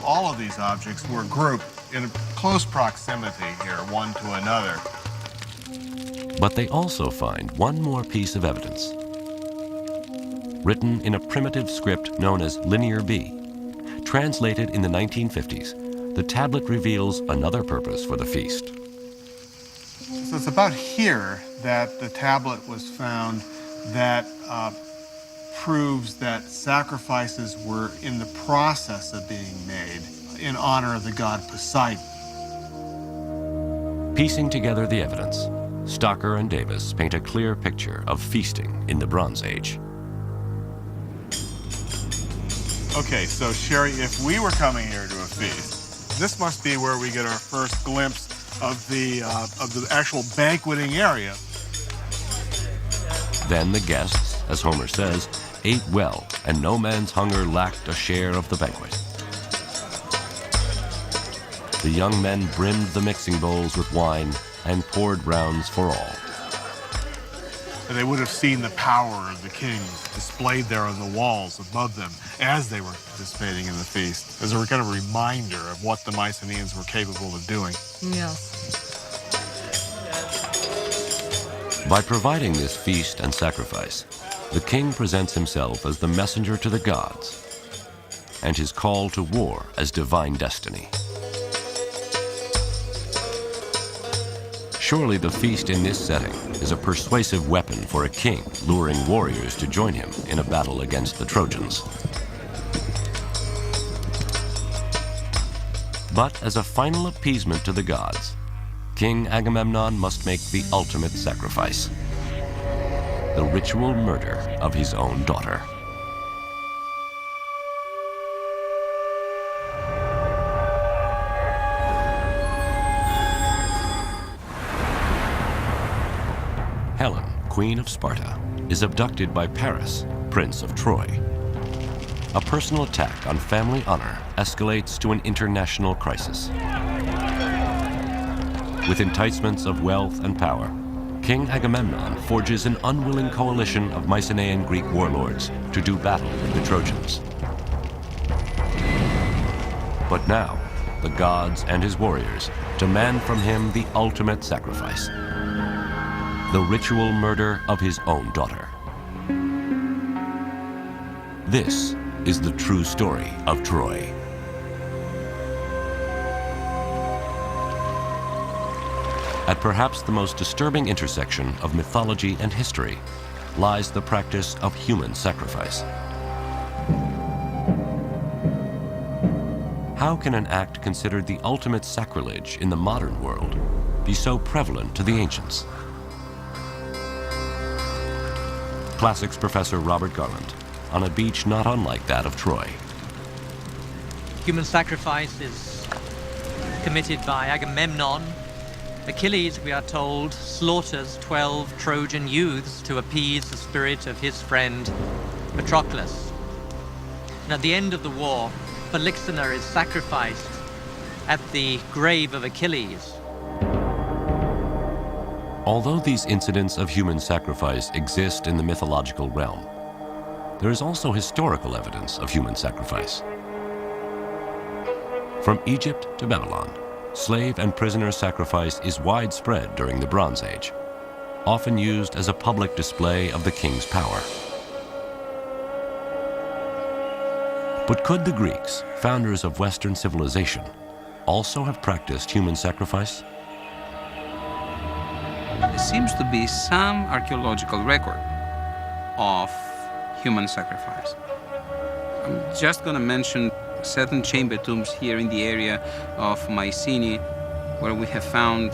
All of these objects were grouped in close proximity here, one to another. But they also find one more piece of evidence. Written in a primitive script known as Linear B, translated in the 1950s, the tablet reveals another purpose for the feast. So it's about here that the tablet was found that proves that sacrifices were in the process of being made in honor of the god Poseidon. Piecing together the evidence, Stocker and Davis paint a clear picture of feasting in the Bronze Age. Okay, so Sherry, if we were coming here to a feast, this must be where we get our first glimpse of the actual banqueting area. Then the guests, as Homer says, ate well, and no man's hunger lacked a share of the banquet. The young men brimmed the mixing bowls with wine and poured rounds for all. And they would have seen the power of the kings displayed there on the walls above them as they were participating in the feast, as a kind of reminder of what the Mycenaeans were capable of doing. Yes. By providing this feast and sacrifice, the king presents himself as the messenger to the gods, and his call to war as divine destiny. Surely the feast in this setting is a persuasive weapon for a king luring warriors to join him in a battle against the Trojans. But as a final appeasement to the gods, King Agamemnon must make the ultimate sacrifice: the ritual murder of his own daughter. Helen, Queen of Sparta, is abducted by Paris, Prince of Troy. A personal attack on family honor escalates to an international crisis. With enticements of wealth and power, King Agamemnon forges an unwilling coalition of Mycenaean Greek warlords to do battle with the Trojans. But now, the gods and his warriors demand from him the ultimate sacrifice: the ritual murder of his own daughter. This is the true story of Troy. At perhaps the most disturbing intersection of mythology and history lies the practice of human sacrifice. How can an act considered the ultimate sacrilege in the modern world be so prevalent to the ancients? Classics professor Robert Garland on a beach not unlike that of Troy. Human sacrifice is committed by Agamemnon. Achilles, we are told, slaughters 12 Trojan youths to appease the spirit of his friend Patroclus. And at the end of the war, Polyxena is sacrificed at the grave of Achilles. Although these incidents of human sacrifice exist in the mythological realm, there is also historical evidence of human sacrifice. From Egypt to Babylon, slave and prisoner sacrifice is widespread during the Bronze Age, often used as a public display of the king's power. But could the Greeks, founders of Western civilization, also have practiced human sacrifice? There seems to be some archaeological record of human sacrifice. I'm just going to mention certain chamber tombs here in the area of Mycenae, where we have found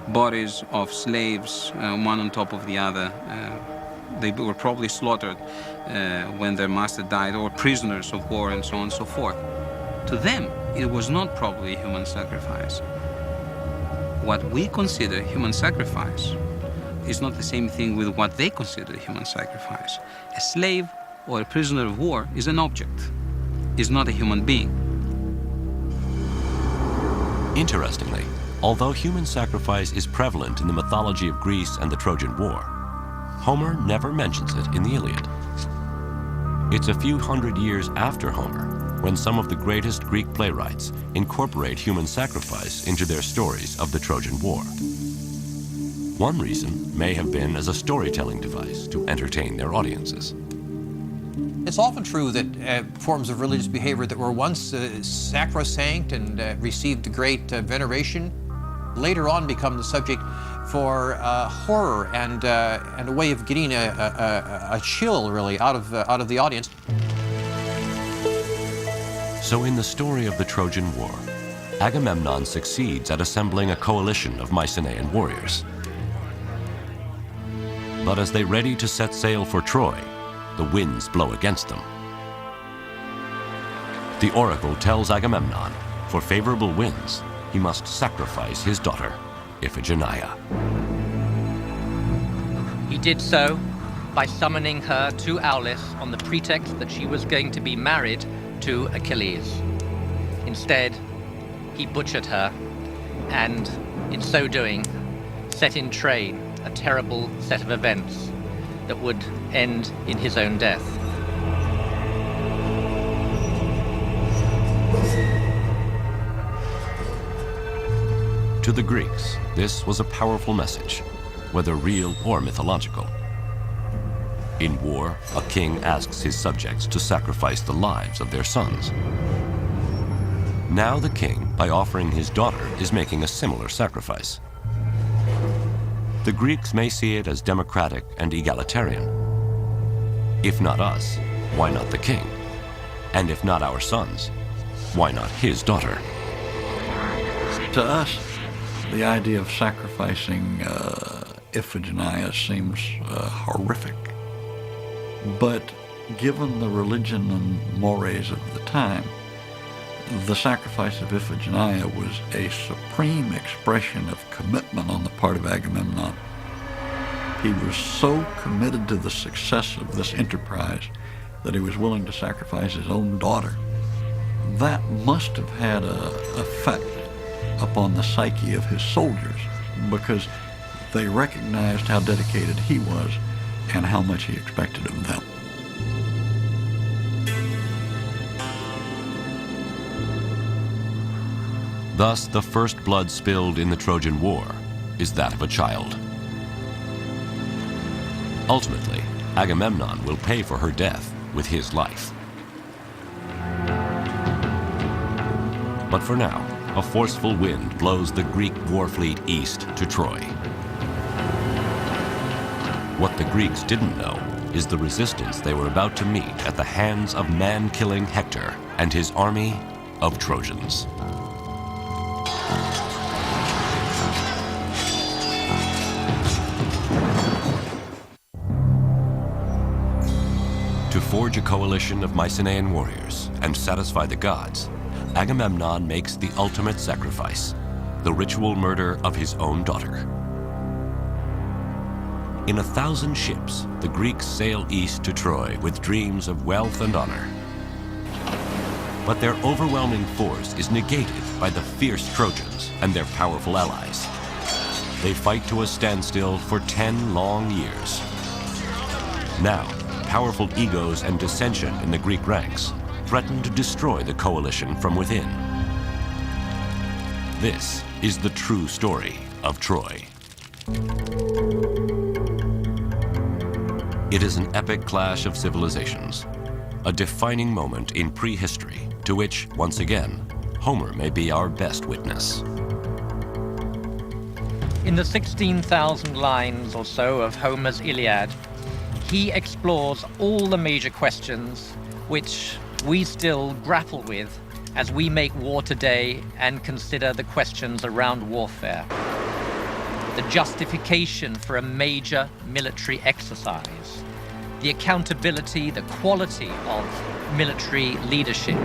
bodies of slaves, one on top of the other. They were probably slaughtered when their master died, or prisoners of war, and so on and so forth. To them, it was not probably a human sacrifice. What we consider human sacrifice is not the same thing with what they consider human sacrifice. A slave or a prisoner of war is an object, is not a human being. Interestingly, although human sacrifice is prevalent in the mythology of Greece and the Trojan War, Homer never mentions it in the Iliad. It's a few hundred years after Homer when some of the greatest Greek playwrights incorporate human sacrifice into their stories of the Trojan War. One reason may have been as a storytelling device to entertain their audiences. It's often true that forms of religious behavior that were once sacrosanct and received great veneration later on become the subject for horror and a way of getting a chill, really, out of the audience. So in the story of the Trojan War, Agamemnon succeeds at assembling a coalition of Mycenaean warriors. But as they ready to set sail for Troy, the winds blow against them. The oracle tells Agamemnon, for favorable winds, he must sacrifice his daughter, Iphigenia. He did so by summoning her to Aulis on the pretext that she was going to be married to Achilles. Instead, he butchered her, and in so doing, set in train a terrible set of events that would end in his own death. To the Greeks, this was a powerful message, whether real or mythological. In war, a king asks his subjects to sacrifice the lives of their sons. Now the king, by offering his daughter, is making a similar sacrifice. The Greeks may see it as democratic and egalitarian. If not us, why not the king? And if not our sons, why not his daughter? To us, the idea of sacrificing Iphigenia seems horrific. But given the religion and mores of the time, the sacrifice of Iphigenia was a supreme expression of commitment on the part of Agamemnon. He was so committed to the success of this enterprise that he was willing to sacrifice his own daughter. That must have had an effect upon the psyche of his soldiers, because they recognized how dedicated he was and how much he expected of them. Thus, the first blood spilled in the Trojan War is that of a child. Ultimately, Agamemnon will pay for her death with his life. But for now, a forceful wind blows the Greek war fleet east to Troy. What the Greeks didn't know is the resistance they were about to meet at the hands of man-killing Hector and his army of Trojans. To forge a coalition of Mycenaean warriors and satisfy the gods, Agamemnon makes the ultimate sacrifice, the ritual murder of his own daughter. In 1,000 ships, the Greeks sail east to Troy with dreams of wealth and honor. But their overwhelming force is negated by the fierce Trojans and their powerful allies. They fight to a standstill for 10 long years. Now, powerful egos and dissension in the Greek ranks threaten to destroy the coalition from within. This is the true story of Troy. It is an epic clash of civilizations, a defining moment in prehistory to which, once again, Homer may be our best witness. In the 16,000 lines or so of Homer's Iliad, he explores all the major questions which we still grapple with as we make war today and consider the questions around warfare. The justification for a major military exercise, the accountability, the quality of military leadership,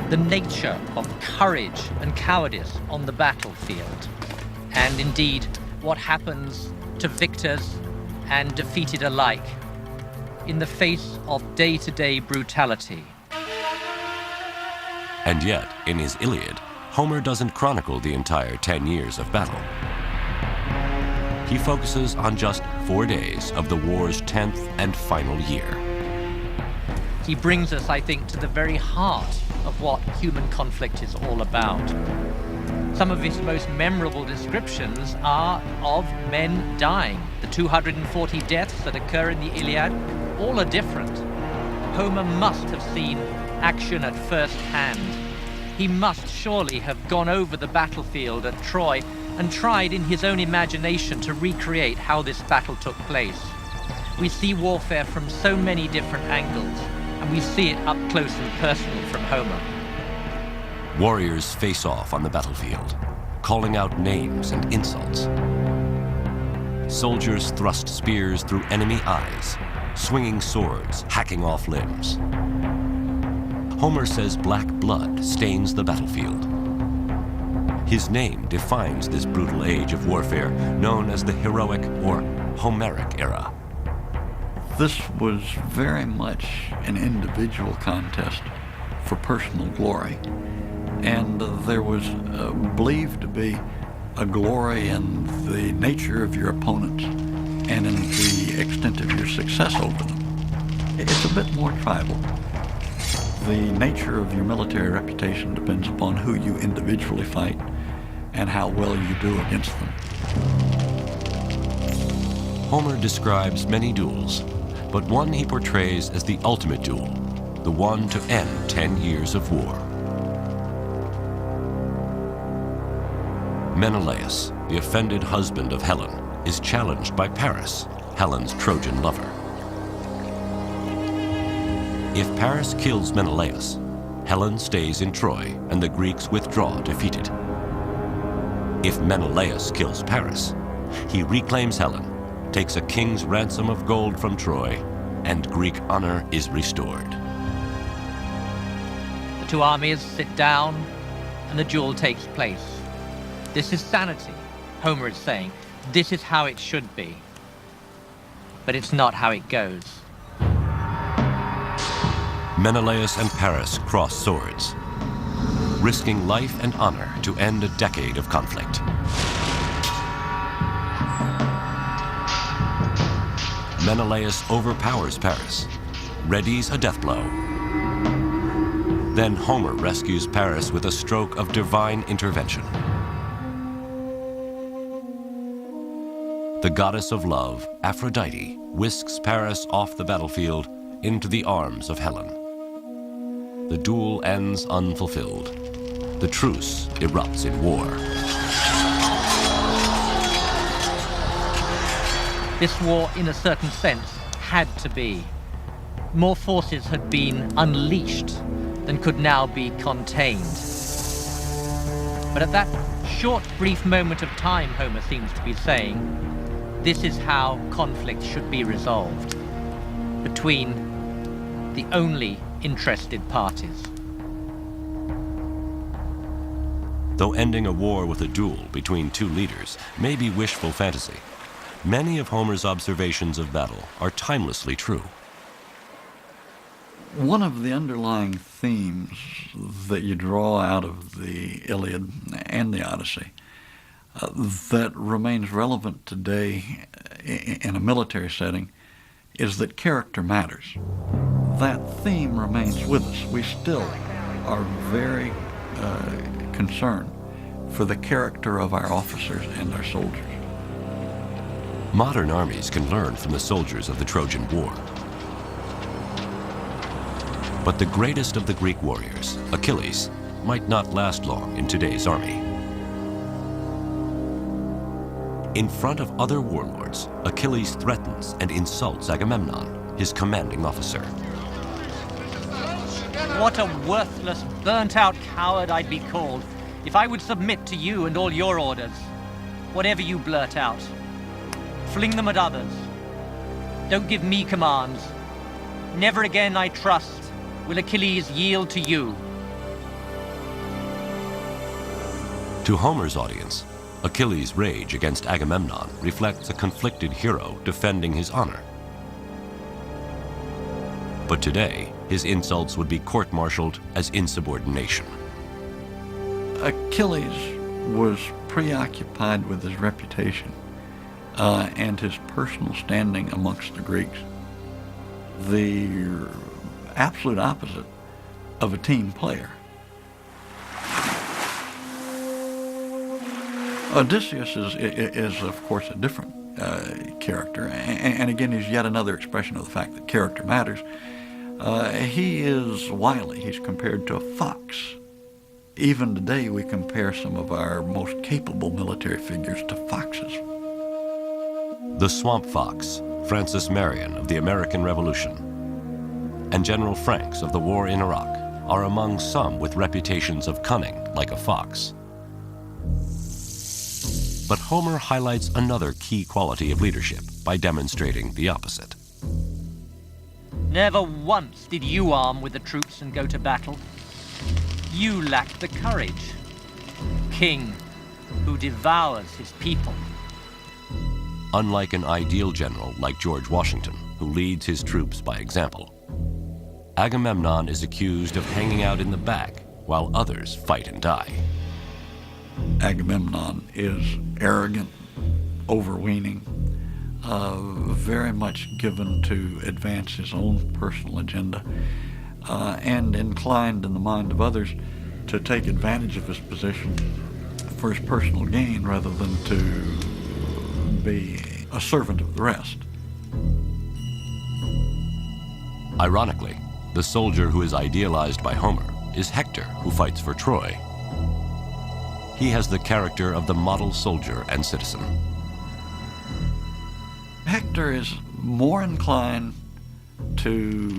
the nature of courage and cowardice on the battlefield, and indeed what happens to victors and defeated alike in the face of day-to-day brutality. And yet, in his Iliad, Homer doesn't chronicle the entire 10 years of battle. He focuses on just 4 days of the war's 10th and final year. He brings us, I think, to the very heart of what human conflict is all about. Some of his most memorable descriptions are of men dying. The 240 deaths that occur in the Iliad, all are different. Homer must have seen action at first hand. He must surely have gone over the battlefield at Troy and tried in his own imagination to recreate how this battle took place. We see warfare from so many different angles, and we see it up close and personal from Homer. Warriors face off on the battlefield, calling out names and insults. Soldiers thrust spears through enemy eyes, swinging swords, hacking off limbs. Homer says black blood stains the battlefield. His name defines this brutal age of warfare, known as the heroic or Homeric era. This was very much an individual contest for personal glory. And there was believed to be a glory in the nature of your opponents and in the extent of your success over them. It's a bit more tribal. The nature of your military reputation depends upon who you individually fight and how well you do against them. Homer describes many duels, but one he portrays as the ultimate duel, the one to end 10 years of war. Menelaus, the offended husband of Helen, is challenged by Paris, Helen's Trojan lover. If Paris kills Menelaus, Helen stays in Troy and the Greeks withdraw defeated. If Menelaus kills Paris, he reclaims Helen, takes a king's ransom of gold from Troy, and Greek honor is restored. The two armies sit down and the duel takes place. This is sanity, Homer is saying. This is how it should be. But it's not how it goes. Menelaus and Paris cross swords, risking life and honor to end a decade of conflict. Menelaus overpowers Paris, readies a death blow. Then Homer rescues Paris with a stroke of divine intervention. The goddess of love, Aphrodite, whisks Paris off the battlefield into the arms of Helen. The duel ends unfulfilled. The truce erupts in war. This war, in a certain sense, had to be. More forces had been unleashed than could now be contained. But at that short, brief moment of time, Homer seems to be saying, this is how conflict should be resolved between the only interested parties. Though ending a war with a duel between two leaders may be wishful fantasy, many of Homer's observations of battle are timelessly true. One of the underlying themes that you draw out of the Iliad and the Odyssey that remains relevant today in a military setting is that character matters. That theme remains with us. We still are very concerned for the character of our officers and our soldiers. Modern armies can learn from the soldiers of the Trojan War. But the greatest of the Greek warriors, Achilles, might not last long in today's army. In front of other warlords, Achilles threatens and insults Agamemnon, his commanding officer. What a worthless, burnt-out coward I'd be called if I would submit to you and all your orders. Whatever you blurt out, fling them at others. Don't give me commands. Never again, I trust, will Achilles yield to you. To Homer's audience, Achilles' rage against Agamemnon reflects a conflicted hero defending his honor. But today, his insults would be court-martialed as insubordination. Achilles was preoccupied with his reputation and his personal standing amongst the Greeks. The absolute opposite of a team player. Odysseus is of course, a different character, and again, he's yet another expression of the fact that character matters. He is wily. He's compared to a fox. Even today, we compare some of our most capable military figures to foxes. The swamp fox, Francis Marion of the American Revolution, and General Franks of the war in Iraq are among some with reputations of cunning like a fox. But Homer highlights another key quality of leadership by demonstrating the opposite. Never once did you arm with the troops and go to battle. You lacked the courage. King who devours his people. Unlike an ideal general like George Washington, who leads his troops by example, Agamemnon is accused of hanging out in the back while others fight and die. Agamemnon is arrogant, overweening, very much given to advance his own personal agenda, and inclined in the mind of others to take advantage of his position for his personal gain rather than to be a servant of the rest. Ironically, the soldier who is idealized by Homer is Hector, who fights for Troy. He has the character of the model soldier and citizen. Hector is more inclined to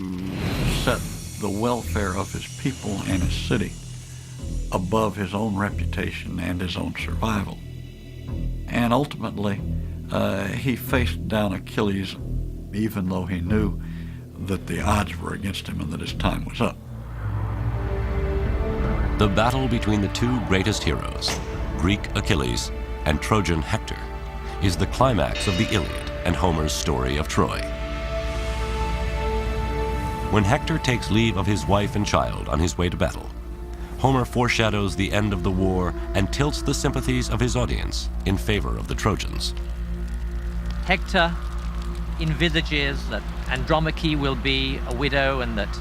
set the welfare of his people and his city above his own reputation and his own survival. And ultimately, he faced down Achilles even though he knew that the odds were against him and that his time was up. The battle between the two greatest heroes, Greek Achilles and Trojan Hector, is the climax of the Iliad and Homer's story of Troy. When Hector takes leave of his wife and child on his way to battle, Homer foreshadows the end of the war and tilts the sympathies of his audience in favor of the Trojans. Hector envisages that Andromache will be a widow and that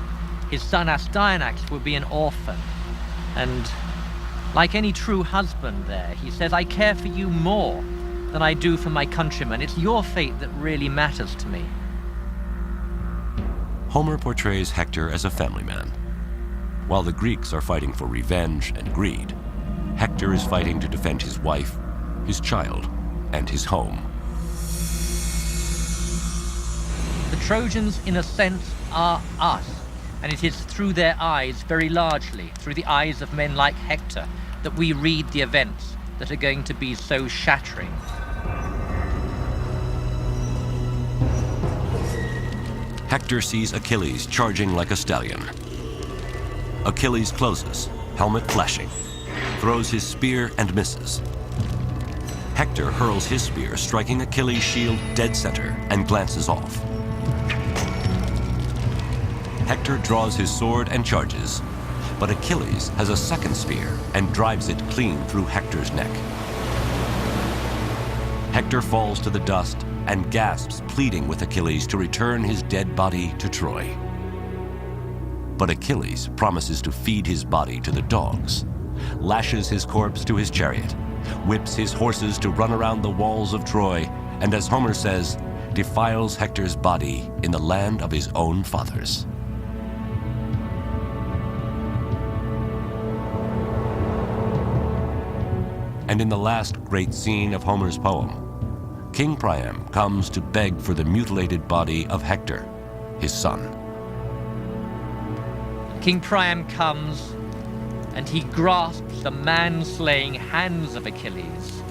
his son Astyanax will be an orphan. And like any true husband there, he says, I care for you more than I do for my countrymen. It's your fate that really matters to me. Homer portrays Hector as a family man. While the Greeks are fighting for revenge and greed, Hector is fighting to defend his wife, his child, and his home. The Trojans, in a sense, are us, and it is through their eyes, very largely, through the eyes of men like Hector, that we read the events that are going to be so shattering. Hector sees Achilles charging like a stallion. Achilles closes, helmet flashing, throws his spear and misses. Hector hurls his spear, striking Achilles' shield dead center, and glances off. Hector draws his sword and charges, but Achilles has a second spear and drives it clean through Hector's neck. Hector falls to the dust and gasps, pleading with Achilles to return his dead body to Troy. But Achilles promises to feed his body to the dogs, lashes his corpse to his chariot, whips his horses to run around the walls of Troy, and as Homer says, defiles Hector's body in the land of his own fathers. And in the last great scene of Homer's poem, King Priam comes to beg for the mutilated body of Hector, his son. King Priam comes and he grasps the man-slaying hands of Achilles,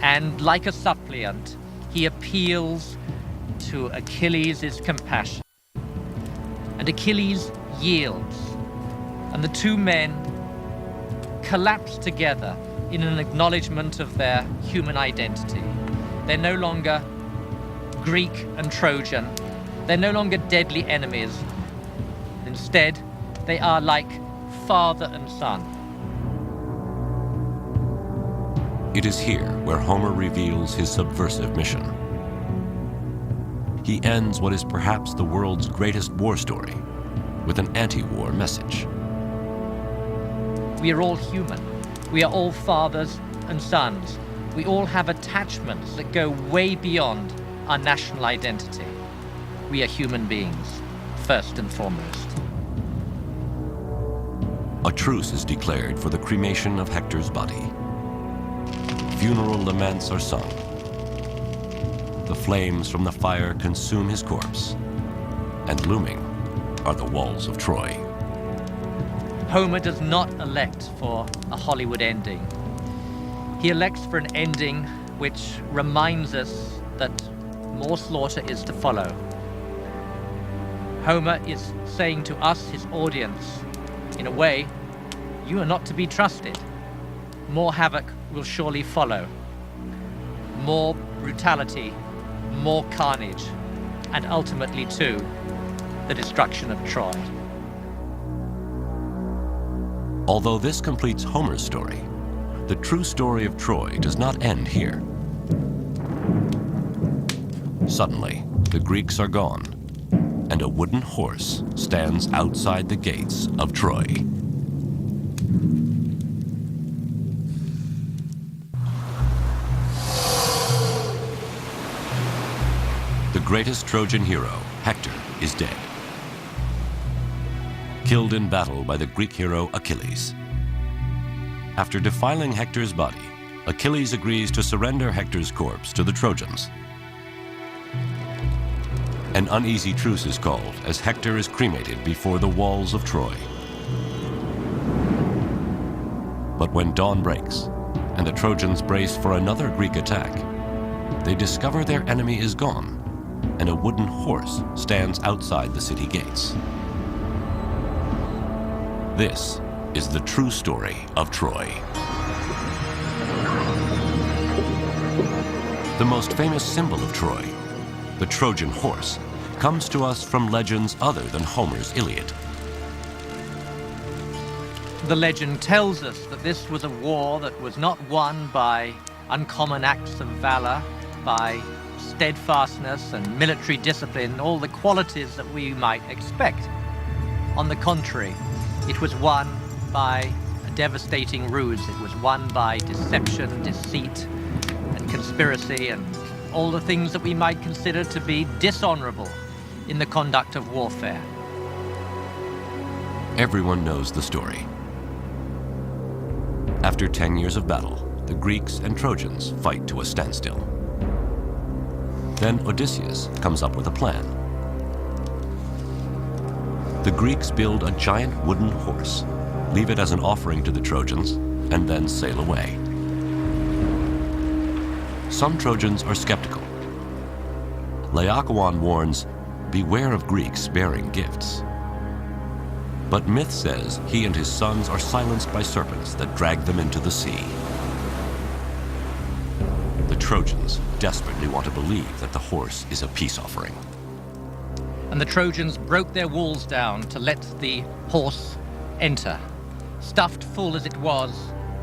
and like a suppliant, he appeals to Achilles' compassion. And Achilles yields, and the two men collapse together in an acknowledgement of their human identity. They're no longer Greek and Trojan. They're no longer deadly enemies. Instead, they are like father and son. It is here where Homer reveals his subversive mission. He ends what is perhaps the world's greatest war story with an anti-war message. We are all human. We are all fathers and sons. We all have attachments that go way beyond our national identity. We are human beings, first and foremost. A truce is declared for the cremation of Hector's body. Funeral laments are sung. The flames from the fire consume his corpse, and looming are the walls of Troy. Homer does not elect for a Hollywood ending. He elects for an ending which reminds us that more slaughter is to follow. Homer is saying to us, his audience, in a way, you are not to be trusted. More havoc will surely follow. More brutality, more carnage, and ultimately, too, the destruction of Troy. Although this completes Homer's story, the true story of Troy does not end here. Suddenly, the Greeks are gone, and a wooden horse stands outside the gates of Troy. The greatest Trojan hero, Hector, is dead. Killed in battle by the Greek hero Achilles. After defiling Hector's body, Achilles agrees to surrender Hector's corpse to the Trojans. An uneasy truce is called as Hector is cremated before the walls of Troy. But when dawn breaks and the Trojans brace for another Greek attack, they discover their enemy is gone and a wooden horse stands outside the city gates. This is the true story of Troy. The most famous symbol of Troy, the Trojan horse, comes to us from legends other than Homer's Iliad. The legend tells us that this was a war that was not won by uncommon acts of valor, by steadfastness and military discipline, all the qualities that we might expect. On the contrary, it was won by a devastating ruse. It was won by deception, deceit, and conspiracy, and all the things that we might consider to be dishonorable in the conduct of warfare. Everyone knows the story. After 10 years of battle, the Greeks and Trojans fight to a standstill. Then Odysseus comes up with a plan. The Greeks build a giant wooden horse, leave it as an offering to the Trojans, and then sail away. Some Trojans are skeptical. Laocoon warns, beware of Greeks bearing gifts. But myth says he and his sons are silenced by serpents that drag them into the sea. The Trojans desperately want to believe that the horse is a peace offering. And the Trojans broke their walls down to let the horse enter, stuffed full as it was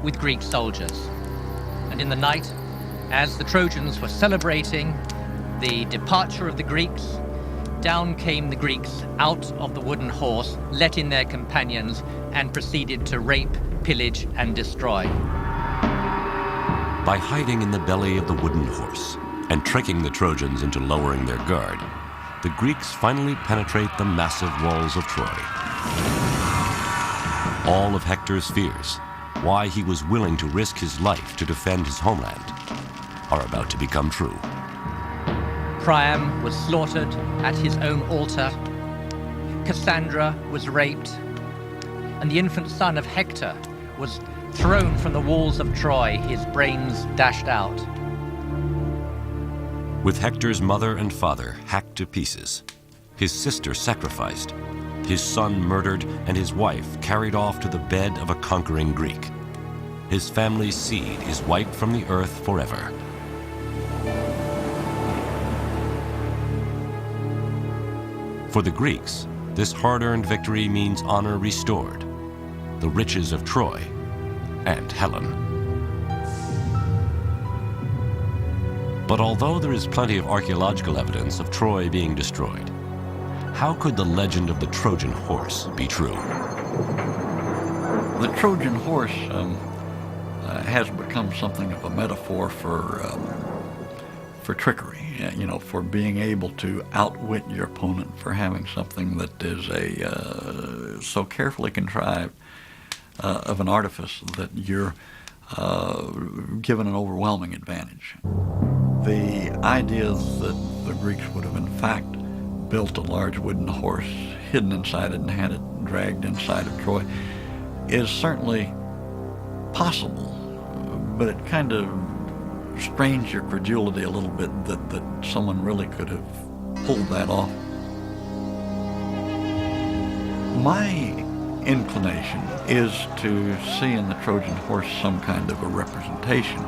with Greek soldiers. And in the night, as the Trojans were celebrating the departure of the Greeks, down came the Greeks out of the wooden horse, let in their companions, and proceeded to rape, pillage, and destroy. By hiding in the belly of the wooden horse and tricking the Trojans into lowering their guard, the Greeks finally penetrate the massive walls of Troy. All of Hector's fears, why he was willing to risk his life to defend his homeland, are about to become true. Priam was slaughtered at his own altar. Cassandra was raped. and the infant son of Hector was thrown from the walls of Troy, his brains dashed out. With Hector's mother and father hacked to pieces, his sister sacrificed, his son murdered, and his wife carried off to the bed of a conquering Greek, his family's seed is wiped from the earth forever. For the Greeks, this hard-earned victory means honor restored, the riches of Troy, and Helen. But although there is plenty of archaeological evidence of Troy being destroyed, how could the legend of the Trojan horse be true? The Trojan horse has become something of a metaphor for trickery, you know, for being able to outwit your opponent, for having something that is so carefully contrived of an artifice that you're given an overwhelming advantage. The idea that the Greeks would have in fact built a large wooden horse, hidden inside it, and had it dragged inside of Troy is certainly possible, but it kind of strains your credulity a little bit that someone really could have pulled that off. My inclination is to see in the Trojan horse some kind of a representation,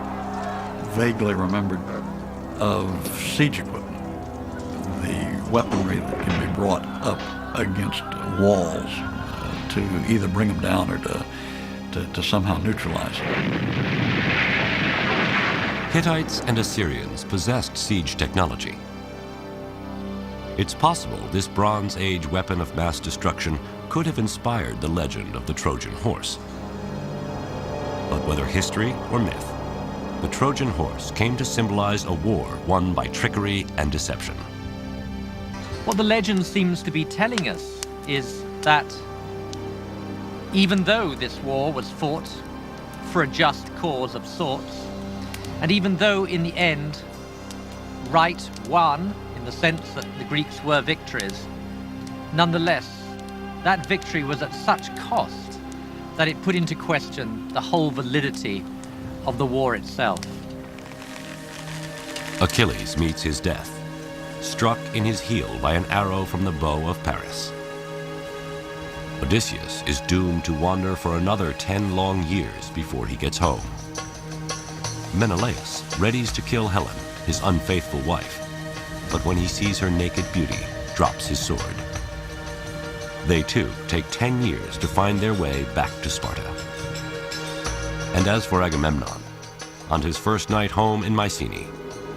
vaguely remembered, of siege equipment, the weaponry that can be brought up against walls to either bring them down or to somehow neutralize them. Hittites and Assyrians possessed siege technology. It's possible this Bronze Age weapon of mass destruction could have inspired the legend of the Trojan horse. But whether history or myth, the Trojan horse came to symbolize a war won by trickery and deception. What the legend seems to be telling us is that even though this war was fought for a just cause of sorts, and even though in the end right won, in the sense that the Greeks were victors, nonetheless, that victory was at such cost that it put into question the whole validity of the war itself. Achilles meets his death, struck in his heel by an arrow from the bow of Paris. Odysseus is doomed to wander for another 10 long years before he gets home. Menelaus readies to kill Helen, his unfaithful wife, but when he sees her naked beauty, drops his sword. They too take 10 years to find their way back to Sparta. And as for Agamemnon, on his first night home in Mycenae,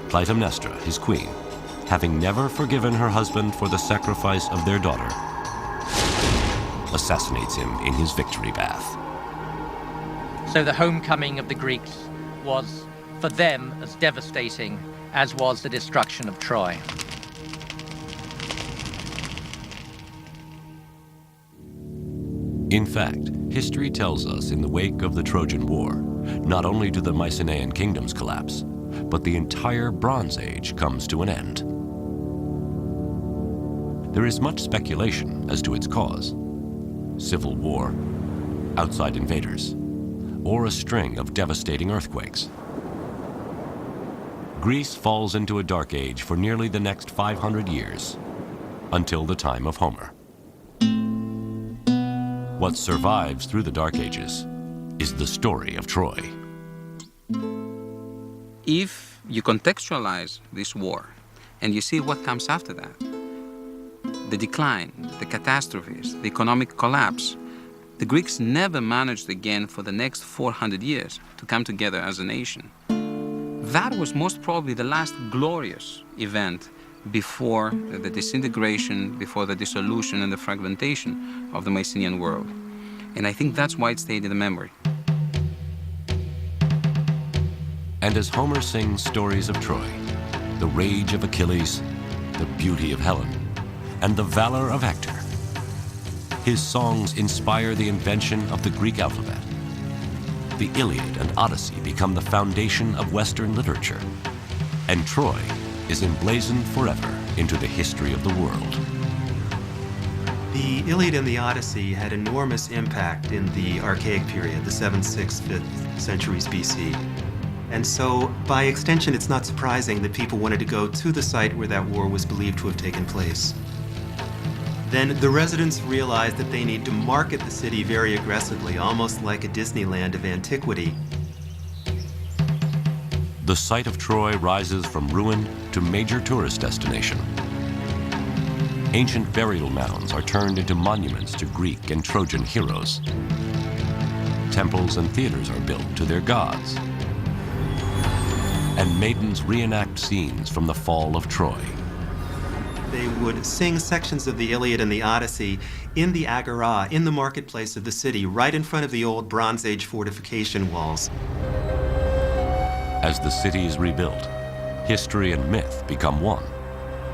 Clytemnestra, his queen, having never forgiven her husband for the sacrifice of their daughter, assassinates him in his victory bath. So the homecoming of the Greeks was for them as devastating as was the destruction of Troy. In fact, history tells us in the wake of the Trojan War, not only do the Mycenaean kingdoms collapse, but the entire Bronze Age comes to an end. There is much speculation as to its cause: civil war, outside invaders, or a string of devastating earthquakes. Greece falls into a dark age for nearly the next 500 years, until the time of Homer. What survives through the Dark Ages is the story of Troy. If you contextualize this war and you see what comes after that, the decline, the catastrophes, the economic collapse, the Greeks never managed again for the next 400 years to come together as a nation. That was most probably the last glorious event before the disintegration, before the dissolution and the fragmentation of the Mycenaean world. And I think that's why it stayed in the memory. And as Homer sings stories of Troy, the rage of Achilles, the beauty of Helen, and the valor of Hector, his songs inspire the invention of the Greek alphabet. The Iliad and Odyssey become the foundation of Western literature, and Troy is emblazoned forever into the history of the world. The Iliad and the Odyssey had enormous impact in the Archaic period, the 7th, 6th, 5th centuries BC. And so, by extension, it's not surprising that people wanted to go to the site where that war was believed to have taken place. Then the residents realized that they need to market the city very aggressively, almost like a Disneyland of antiquity. The site of Troy rises from ruin to major tourist destination. Ancient burial mounds are turned into monuments to Greek and Trojan heroes. Temples and theaters are built to their gods. And maidens reenact scenes from the fall of Troy. They would sing sections of the Iliad and the Odyssey in the agora, in the marketplace of the city, right in front of the old Bronze Age fortification walls. As the city is rebuilt, history and myth become one,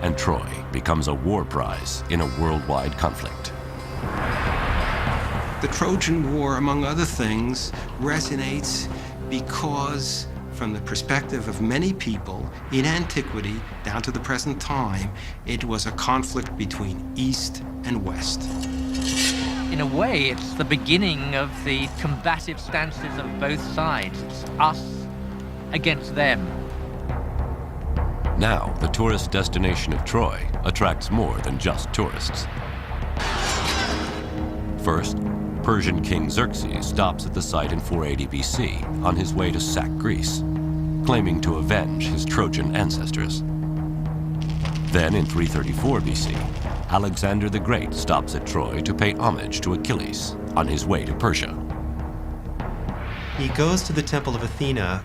and Troy becomes a war prize in a worldwide conflict. The Trojan War, among other things, resonates because, from the perspective of many people, in antiquity down to the present time, it was a conflict between East and West. In a way, it's the beginning of the combative stances of both sides. It's us against them. Now, the tourist destination of Troy attracts more than just tourists. First, Persian King Xerxes stops at the site in 480 BC on his way to sack Greece, claiming to avenge his Trojan ancestors. Then in 334 BC, Alexander the Great stops at Troy to pay homage to Achilles on his way to Persia. He goes to the Temple of Athena,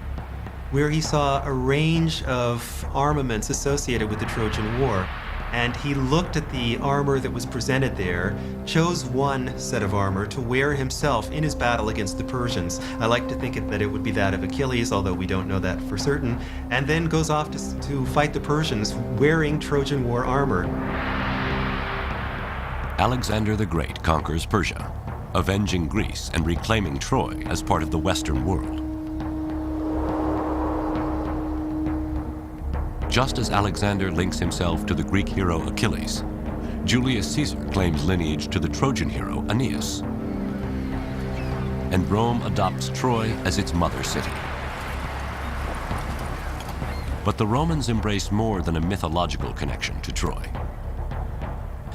where he saw a range of armaments associated with the Trojan War. And he looked at the armor that was presented there, chose one set of armor to wear himself in his battle against the Persians. I like to think that it would be that of Achilles, although we don't know that for certain, and then goes off to fight the Persians wearing Trojan War armor. Alexander the Great conquers Persia, avenging Greece and reclaiming Troy as part of the Western world. Just as Alexander links himself to the Greek hero Achilles, Julius Caesar claims lineage to the Trojan hero Aeneas. And Rome adopts Troy as its mother city. But the Romans embrace more than a mythological connection to Troy.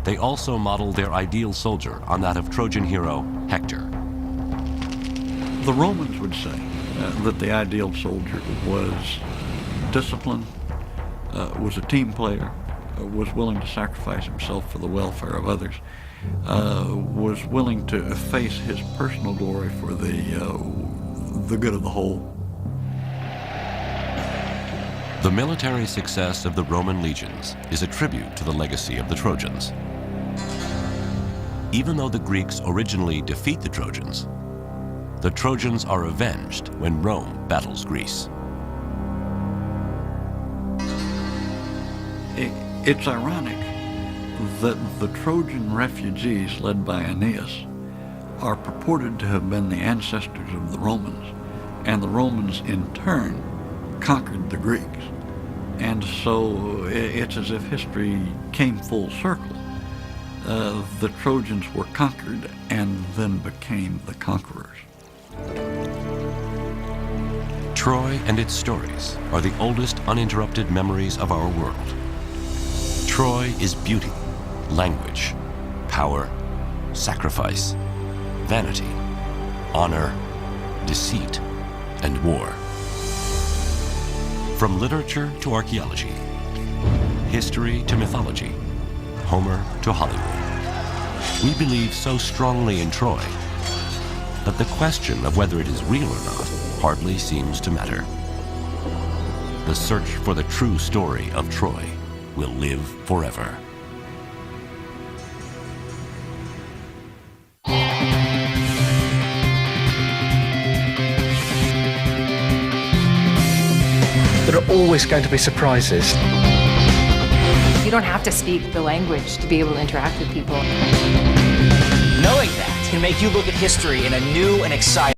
They also model their ideal soldier on that of Trojan hero Hector. The Romans would say that the ideal soldier was disciplined, was a team player, was willing to sacrifice himself for the welfare of others, was willing to efface his personal glory for the good of the whole. The military success of the Roman legions is a tribute to the legacy of the Trojans. Even though the Greeks originally defeat the Trojans are avenged when Rome battles Greece. It's ironic that the Trojan refugees led by Aeneas are purported to have been the ancestors of the Romans, and the Romans in turn conquered the Greeks. And so it's as if history came full circle. The Trojans were conquered and then became the conquerors. Troy and its stories are the oldest uninterrupted memories of our world. Troy is beauty, language, power, sacrifice, vanity, honor, deceit, and war. From literature to archaeology, history to mythology, Homer to Hollywood, we believe so strongly in Troy that the question of whether it is real or not hardly seems to matter. The search for the true story of Troy will live forever. There are always going to be surprises. You don't have to speak the language to be able to interact with people. Knowing that can make you look at history in a new and exciting